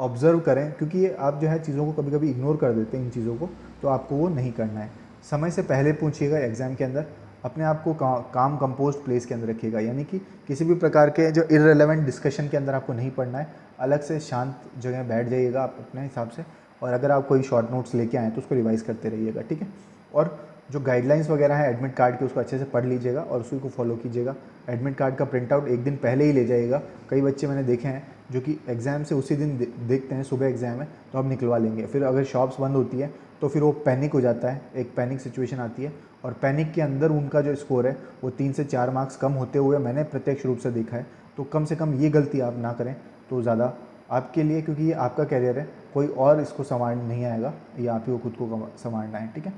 ऑब्ज़र्व करें, क्योंकि ये आप जो है चीज़ों को कभी कभी इग्नोर कर देते हैं इन चीज़ों को, तो आपको वो नहीं करना है। समय से पहले पूछिएगा एग्ज़ाम के अंदर, अपने आप को काम कंपोस्ट प्लेस के अंदर रखिएगा, यानी कि किसी भी प्रकार के जो इररिलेवेंट डिस्कशन के अंदर आपको नहीं पढ़ना है। अलग से शांत जगह बैठ जाइएगा आप अपने हिसाब से, और अगर आप कोई शॉर्ट नोट्स लेके आएँ तो उसको रिवाइज़ करते रहिएगा, ठीक है। और जो गाइडलाइंस वगैरह है एडमिट कार्ड की, उसको अच्छे से पढ़ लीजिएगा और उसी को फॉलो कीजिएगा। एडमिट कार्ड का प्रिंट आउट एक दिन पहले ही ले जाइएगा। कई बच्चे मैंने देखे हैं जो कि एग्ज़ाम से उसी दिन देखते हैं सुबह एग्ज़ाम है तो अब निकलवा लेंगे, फिर अगर शॉप्स बंद होती है तो फिर वो पैनिक हो जाता है, एक पैनिक सिचुएशन आती है, और पैनिक के अंदर उनका जो स्कोर है वो 3 से 4 मार्क्स कम होते हुए मैंने प्रत्यक्ष रूप से देखा है। तो कम से कम ये गलती आप ना करें तो ज़्यादा आपके लिए, क्योंकि ये आपका कैरियर है, कोई और इसको संभाल नहीं आएगा, ये आप ही को खुद को संभालना है, ठीक है।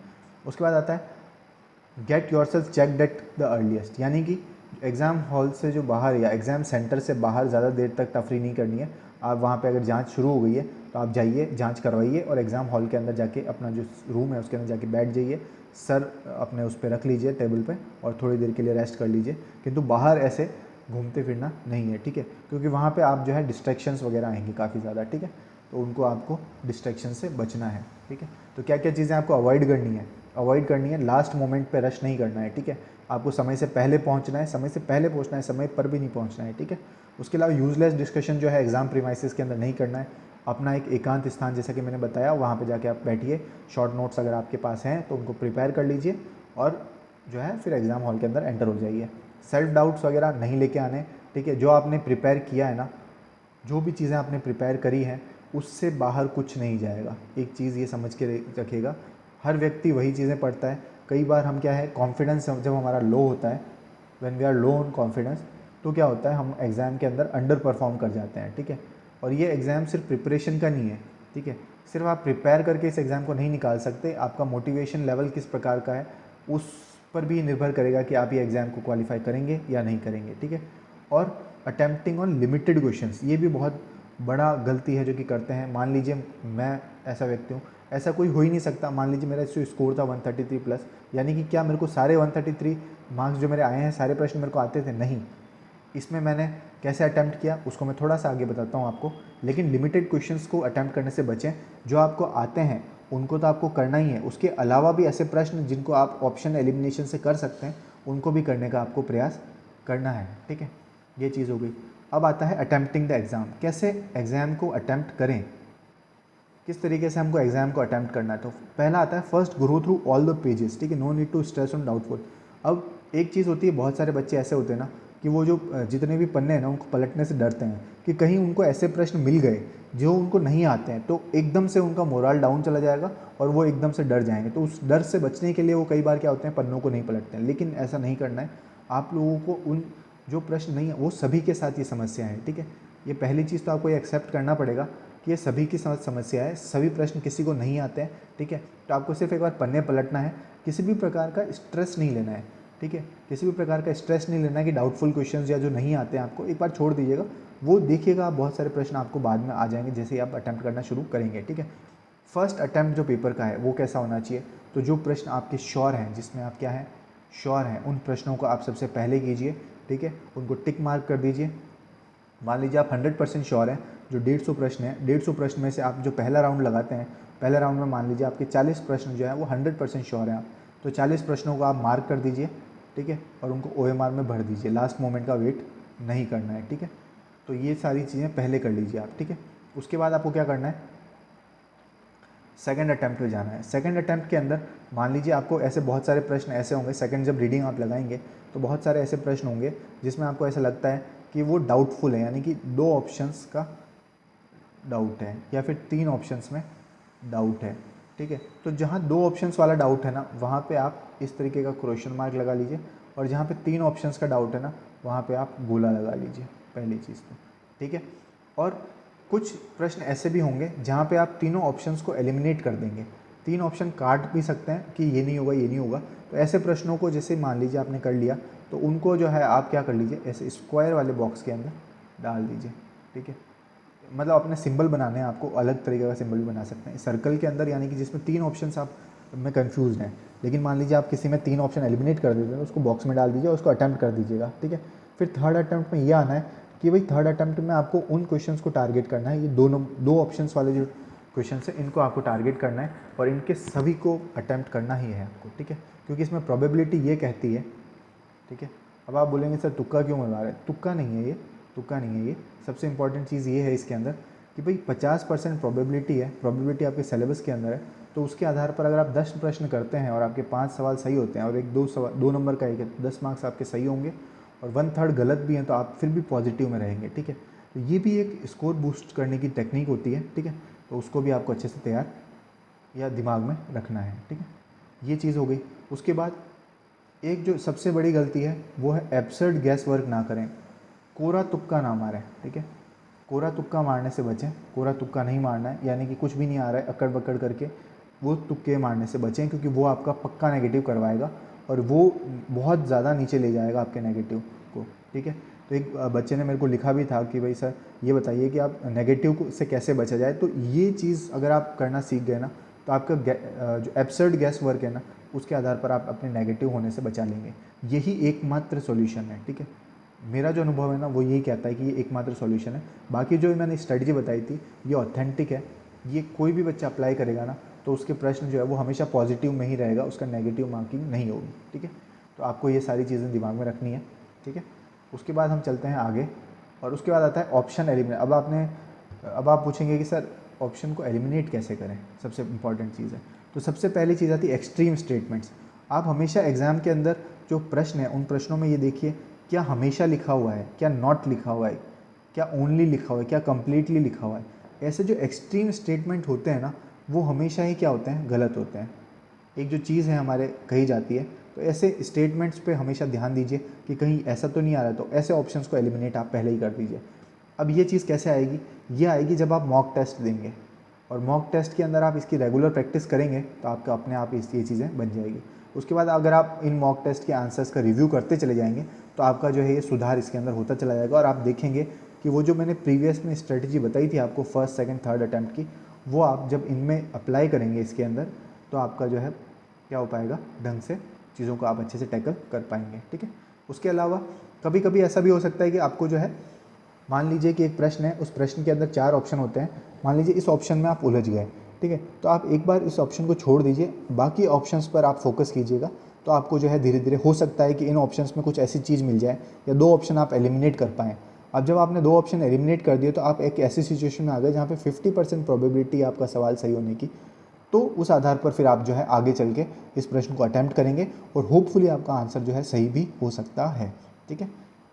उसके बाद आता है get your self checked at the earliest, यानी कि एग्ज़ाम हॉल से जो बाहर या एग्ज़ाम सेंटर से बाहर ज़्यादा देर तक तफरी नहीं करनी है। आप वहाँ पे अगर जांच शुरू हो गई है तो आप जाइए, जांच करवाइए और एग्ज़ाम हॉल के अंदर जाके अपना जो रूम है उसके अंदर जाके बैठ जाइए, सर अपने उस पर रख लीजिए टेबल पे और थोड़ी देर के लिए रेस्ट कर लीजिए, किंतु बाहर ऐसे घूमते फिरना नहीं है, ठीक है, क्योंकि वहाँ पे आप जो है डिस्ट्रैक्शंस वगैरह आएंगी काफ़ी ज़्यादा, ठीक है, तो उनको आपको डिस्ट्रैक्शन से बचना है, ठीक है। तो क्या क्या चीज़ें आपको अवॉइड करनी है, लास्ट मोमेंट पे रश नहीं करना है, ठीक है। आपको समय से पहले पहुंचना है, समय से पहले पहुंचना है, समय पर भी नहीं पहुंचना है, ठीक है। उसके अलावा यूजलेस डिस्कशन जो है एग्जाम प्रीमाइसेस के अंदर नहीं करना है। अपना एक एकांत स्थान जैसा कि मैंने बताया वहाँ पे जाके आप बैठिए, शॉर्ट नोट्स अगर आपके पास हैं तो उनको प्रिपेयर कर लीजिए और जो है फिर एग्ज़ाम हॉल के अंदर एंटर हो जाइए। सेल्फ डाउट्स वगैरह नहीं लेके आने, ठीक है। जो आपने प्रिपेयर किया है ना, जो भी चीज़ें आपने प्रिपेयर करी हैं उससे बाहर कुछ नहीं जाएगा। एक चीज़ ये समझ के रखिएगा, हर व्यक्ति वही चीज़ें पढ़ता है। कई बार हम क्या है, कॉन्फिडेंस जब हमारा लो होता है, when we are low on confidence, तो क्या होता है हम एग्ज़ाम के अंदर अंडर परफॉर्म कर जाते हैं, ठीक है। और ये एग्ज़ाम सिर्फ प्रिपरेशन का नहीं है, ठीक है। सिर्फ आप प्रिपेयर करके इस एग्ज़ाम को नहीं निकाल सकते, आपका मोटिवेशन लेवल किस प्रकार का है उस पर भी निर्भर करेगा कि आप ये एग्ज़ाम को क्वालिफाई करेंगे या नहीं करेंगे, ठीक है। और अटेम्प्टिंग ऑन लिमिटेड क्वेश्चंस, ये भी बहुत बड़ा गलती है जो कि करते हैं। मान लीजिए मैं ऐसा व्यक्ति हूँ, ऐसा कोई हो ही नहीं सकता, मान लीजिए मेरा जो स्कोर था 133 प्लस, यानी कि क्या मेरे को सारे 133 मार्क्स जो मेरे आए हैं सारे प्रश्न मेरे को आते थे? नहीं। इसमें मैंने कैसे अटैम्प्ट किया उसको मैं थोड़ा सा आगे बताता हूँ आपको, लेकिन लिमिटेड क्वेश्चंस को अटैम्प्ट करने से बचें। जो आपको आते हैं उनको तो आपको करना ही है, उसके अलावा भी ऐसे प्रश्न जिनको आप ऑप्शन एलिमिनेशन से कर सकते हैं उनको भी करने का आपको प्रयास करना है, ठीक है। ये चीज़ हो गई। अब आता है अटैम्प्टिंग द एग्ज़ाम, कैसे एग्ज़ाम को अटैम्प्ट करें, किस तरीके से हमको एग्ज़ाम को अटैम्प्ट करना है। तो पहला आता है first go through all the pages, ठीक है, no need to stress on doubtful. अब एक चीज़ होती है, बहुत सारे बच्चे ऐसे होते हैं ना कि वो जो जितने भी पन्ने हैं ना उनको पलटने से डरते हैं कि कहीं उनको ऐसे प्रश्न मिल गए जो उनको नहीं आते हैं तो एकदम से उनका मोरल डाउन चला जाएगा और वो एकदम से डर जाएंगे। तो उस डर से बचने के लिए वो कई बार क्या होते हैं, पन्नों को नहीं पलटते हैं, लेकिन ऐसा नहीं करना है। आप लोगों को उन जो प्रश्न नहीं है वो सभी के साथ ये समस्या है, ठीक है। ये पहली चीज़ तो आपको ये एक्सेप्ट करना पड़ेगा कि ये सभी की समस्या है, सभी प्रश्न किसी को नहीं आते हैं, ठीक है। तो आपको सिर्फ एक बार पन्ने पलटना है, किसी भी प्रकार का स्ट्रेस नहीं लेना है, ठीक है। किसी भी प्रकार का स्ट्रेस नहीं लेना है कि डाउटफुल क्वेश्चंस या जो नहीं आते हैं आपको, एक बार छोड़ दीजिएगा, वो देखिएगा आप बहुत सारे प्रश्न आपको बाद में आ जाएंगे जैसे ही आप अटैम्प्ट करना शुरू करेंगे, ठीक है। फर्स्ट अटैम्प्ट जो पेपर का है वो कैसा होना चाहिए, तो जो प्रश्न आपके श्योर हैं, जिसमें आप क्या है श्योर हैं, उन प्रश्नों को आप सबसे पहले कीजिए, ठीक है, उनको टिक मार्क कर दीजिए। मान लीजिए आप 100% श्योर हैं, जो 150 प्रश्न हैं, 150 प्रश्न में से आप जो पहला राउंड लगाते हैं, पहले राउंड में मान लीजिए आपके 40 प्रश्न जो है वो 100% श्योर हैं आप, तो 40 प्रश्नों को आप मार्क कर दीजिए, ठीक है, और उनको OMR में भर दीजिए, लास्ट मोमेंट का वेट नहीं करना है, ठीक है। तो ये सारी चीज़ें पहले कर लीजिए आप, ठीक है। उसके बाद आपको क्या करना है, सेकंड अटैम्प्ट पे जाना है। सेकंड अटैम्प्ट के अंदर मान लीजिए आपको ऐसे बहुत सारे प्रश्न ऐसे होंगे, सेकंड जब रीडिंग आप लगाएंगे तो बहुत सारे ऐसे प्रश्न होंगे जिसमें आपको ऐसा लगता है कि वो डाउटफुल है, यानी कि 2 ऑप्शंस का डाउट है या फिर 3 ऑप्शंस में डाउट है, ठीक है। तो जहाँ 2 ऑप्शंस वाला डाउट है ना, वहाँ पे आप इस तरीके का क्वेश्चन मार्क लगा लीजिए, और जहाँ पे 3 ऑप्शंस का डाउट है ना, वहाँ पे आप गोला लगा लीजिए, पहली चीज़ तो, ठीक है। और कुछ प्रश्न ऐसे भी होंगे जहाँ पे आप तीनों ऑप्शंस को एलिमिनेट कर देंगे, 3 ऑप्शन काट भी सकते हैं कि ये नहीं होगा, ये नहीं होगा। तो ऐसे प्रश्नों को जैसे मान लीजिए आपने कर लिया, तो उनको जो है आप क्या कर लीजिए, ऐसे स्क्वायर वाले बॉक्स के अंदर डाल दीजिए, ठीक है। मतलब अपने सिंबल बनाने हैं आपको, अलग तरीके का सिंबल भी बना सकते हैं सर्कल के अंदर, यानी कि जिसमें 3 ऑप्शंस आप में कंफ्यूज हैं। लेकिन मान लीजिए आप किसी में 3 ऑप्शन एलिमिनेट कर देते हैं, उसको बॉक्स में डाल दीजिए और उसको अटैम्प्ट कर दीजिएगा, ठीक है। फिर थर्ड अटैम्प्ट में ये आना है कि भाई थर्ड अटैम्प्ट में आपको उन क्वेश्चंस को टारगेट करना है, ये दो ऑप्शंस वाले जो क्वेश्चन है इनको आपको टारगेट करना है और इनके सभी को अटैम्प्ट करना ही है आपको, ठीक है। क्योंकि इसमें प्रोबेबिलिटी ये कहती है, ठीक है। अब आप बोलेंगे सर तुक्का क्यों मरवा रहे हैं, तुक्का नहीं है ये, तुक्का नहीं है ये। सबसे इंपॉर्टेंट चीज़ ये है इसके अंदर कि भाई 50% प्रोबेबिलिटी है, प्रोबेबिलिटी आपके सिलेबस के अंदर है। तो उसके आधार पर अगर आप 10 प्रश्न करते हैं और आपके 5 सवाल सही होते हैं और एक 2 नंबर का एक है, 10 मार्क्स आपके सही होंगे और 1/3 गलत भी हैं, तो आप फिर भी पॉजिटिव में रहेंगे, ठीक है। तो ये भी एक स्कोर बूस्ट करने की टेक्निक होती है, ठीक है। तो उसको भी आपको अच्छे से तैयार या दिमाग में रखना है, ठीक है। ये चीज़ हो गई। उसके बाद एक जो सबसे बड़ी गलती है वो है एब्सर्ड गैस वर्क ना करें, कोरा तुक्का ना मारें, ठीक है। कोरा तुक्का मारने से बचें, कोरा तुक्का नहीं मारना है, यानी कि कुछ भी नहीं आ रहा है अकड़ बकड़ करके वो तुक्के मारने से बचें, क्योंकि वो आपका पक्का नेगेटिव करवाएगा और वो बहुत ज़्यादा नीचे ले जाएगा आपके नेगेटिव को, ठीक है। तो एक बच्चे ने मेरे को लिखा भी था कि भाई सर ये बताइए कि आप नेगेटिव से कैसे बचा जाए। तो ये चीज़ अगर आप करना सीख गए ना, तो आपका जो एब्सर्ड गैस वर्क है ना, उसके आधार पर आप अपने नेगेटिव होने से बचा लेंगे। यही एकमात्र सॉल्यूशन है, ठीक है। मेरा जो अनुभव है ना वो यही कहता है कि ये एकमात्र सॉल्यूशन है। बाकी जो मैंने स्ट्रेटजी बताई थी ये ऑथेंटिक है, ये कोई भी बच्चा अप्लाई करेगा ना तो उसके प्रश्न जो है वो हमेशा पॉजिटिव में ही रहेगा, उसका नेगेटिव मार्किंग नहीं होगी, ठीक है। तो आपको ये सारी चीज़ें दिमाग में रखनी है, ठीक है। उसके बाद हम चलते हैं आगे और उसके बाद आता है ऑप्शन एलिमिनेट। अब आप पूछेंगे कि सर ऑप्शन को एलिमिनेट कैसे करें, सबसे इंपॉर्टेंट चीज़ है। तो सबसे पहली चीज़ आती है एक्सट्रीम स्टेटमेंट्स। आप हमेशा एग्ज़ाम के अंदर जो प्रश्न है उन प्रश्नों में ये देखिए क्या हमेशा लिखा हुआ है, क्या नॉट लिखा हुआ है, क्या ओनली लिखा हुआ है, क्या कंप्लीटली लिखा हुआ है। ऐसे जो एक्सट्रीम स्टेटमेंट होते हैं ना वो हमेशा ही क्या होते हैं, गलत होते हैं। एक जो चीज़ है हमारे कही जाती है, तो ऐसे स्टेटमेंट्स पे हमेशा ध्यान दीजिए कि कहीं ऐसा तो नहीं आ रहा, तो ऐसे ऑप्शंस को एलिमिनेट आप पहले ही कर दीजिए। अब ये चीज़ कैसे आएगी, ये आएगी जब आप मॉक टेस्ट देंगे और मॉक टेस्ट के अंदर आप इसकी रेगुलर प्रैक्टिस करेंगे तो आपका अपने आप ये चीज़ें बन जाएगी। उसके बाद अगर आप इन मॉक टेस्ट के आंसर्स का रिव्यू करते चले जाएंगे तो आपका जो है ये सुधार इसके अंदर होता चला जाएगा और आप देखेंगे कि वो जो मैंने प्रीवियस में स्ट्रेटजी बताई थी आपको फर्स्ट सेकंड थर्ड अटैम्प्ट की, वो आप जब इनमें अप्लाई करेंगे इसके अंदर तो आपका जो है क्या हो पाएगा, ढंग से चीज़ों को आप अच्छे से टैकल कर पाएंगे, ठीक है। उसके अलावा कभी कभी ऐसा भी हो सकता है कि आपको जो है, मान लीजिए कि एक प्रश्न है, उस प्रश्न के अंदर 4 ऑप्शन होते हैं, मान लीजिए इस ऑप्शन में आप उलझ गए, ठीक है। तो आप एक बार इस ऑप्शन को छोड़ दीजिए, बाकी ऑप्शंस पर आप फोकस कीजिएगा, तो आपको जो है धीरे धीरे हो सकता है कि इन ऑप्शंस में कुछ ऐसी चीज़ मिल जाए या 2 ऑप्शन आप एलिमिनेट कर पाएँ। अब जब आपने 2 ऑप्शन एलिमिनेट कर दिए तो आप एक ऐसी सिचुएशन में आ गए जहाँ पे 50% प्रोबेबिलिटी आपका सवाल सही होने की। तो उस आधार पर फिर आप जो है आगे चल के इस प्रश्न को अटैम्प्ट करेंगे और होपफुली आपका आंसर जो है सही भी हो सकता है, ठीक है।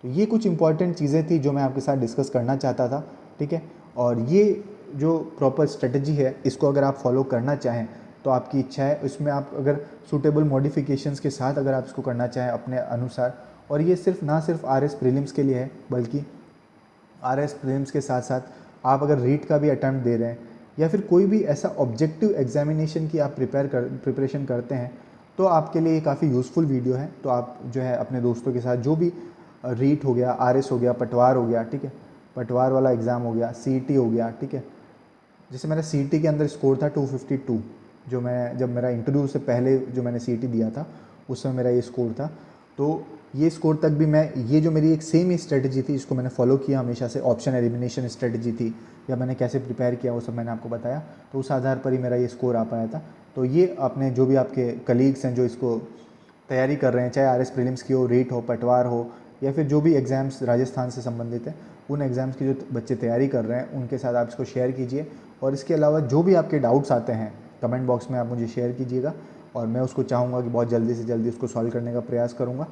तो ये कुछ इंपॉर्टेंट चीज़ें थी जो मैं आपके साथ डिस्कस करना चाहता था, ठीक है। और ये जो प्रॉपर स्ट्रेटजी है इसको अगर आप फॉलो करना चाहें तो आपकी इच्छा है, इसमें आप अगर सूटेबल मॉडिफिकेशंस के साथ अगर आप इसको करना चाहें अपने अनुसार, और ये सिर्फ ना सिर्फ आरएस प्रीलिम्स के लिए है बल्कि आरएस प्रीलिम्स के साथ साथ आप अगर रीट का भी अटैम्प्ट दे रहे हैं या फिर कोई भी ऐसा ऑब्जेक्टिव एग्जामिनेशन की आप प्रिपरेशन करते हैं तो आपके लिए ये काफ़ी यूज़फुल वीडियो है। तो आप जो है अपने दोस्तों के साथ जो भी रीट हो गया, आरएस हो गया, पटवार हो गया, ठीक है, पटवार वाला एग्ज़ाम हो गया, सीईटी हो गया, ठीक है। जैसे मेरा सीईटी के अंदर स्कोर था 252, जो मैं जब मेरा इंटरव्यू से पहले जो मैंने सीईटी दिया था उस समय मेरा ये स्कोर था। तो ये स्कोर तक भी मैं, ये जो मेरी एक सेम ही स्ट्रेटजी थी इसको मैंने फॉलो किया हमेशा से, ऑप्शन एलिमिनेशन स्ट्रेटजी थी या मैंने कैसे प्रिपेयर किया वो सब मैंने आपको बताया, तो उस आधार पर ही मेरा ये स्कोर आ पाया था। तो ये अपने जो भी आपके कलीग्स हैं जो इसको तैयारी कर रहे हैं, चाहे आरएस प्रीलिम्स की हो, रीट हो, पटवार हो या फिर जो भी एग्ज़ाम्स राजस्थान से संबंधित हैं, उन एग्ज़ाम्स की जो बच्चे तैयारी कर रहे हैं उनके साथ आप इसको शेयर कीजिए। और इसके अलावा जो भी आपके डाउट्स आते हैं कमेंट बॉक्स में आप मुझे शेयर कीजिएगा और मैं उसको चाहूँगा कि बहुत जल्दी से जल्दी उसको सॉल्व करने का प्रयास करूँगा।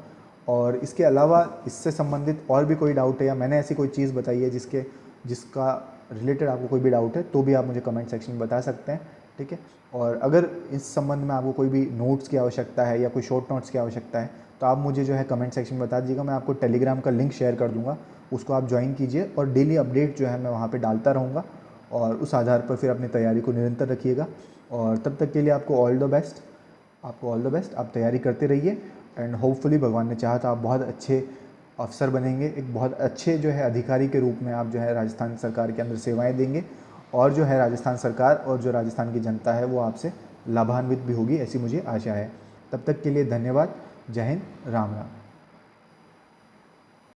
और इसके अलावा इससे संबंधित और भी कोई डाउट है या मैंने ऐसी कोई चीज़ बताई है जिसका रिलेटेड आपको कोई भी डाउट है तो भी आप मुझे कमेंट सेक्शन में बता सकते हैं, ठीक है। और अगर इस संबंध में आपको कोई भी नोट्स की आवश्यकता है या कोई शॉर्ट नोट्स की आवश्यकता है तो आप मुझे जो है कमेंट सेक्शन में बता दीजिएगा, मैं आपको टेलीग्राम का लिंक शेयर कर दूँगा, उसको आप ज्वाइन कीजिए और डेली अपडेट जो है मैं वहाँ पे डालता रहूँगा और उस आधार पर फिर अपनी तैयारी को निरंतर रखिएगा। और तब तक के लिए आपको ऑल द बेस्ट, आप तैयारी करते रहिए एंड होपफुली भगवान ने चाहा तो आप बहुत अच्छे अफ़सर बनेंगे, एक बहुत अच्छे जो है अधिकारी के रूप में आप जो है राजस्थान सरकार के अंदर सेवाएं देंगे और जो है राजस्थान सरकार और जो राजस्थान की जनता है वो आपसे लाभान्वित भी होगी, ऐसी मुझे आशा है। तब तक के लिए धन्यवाद। जय हिंद, राम राम।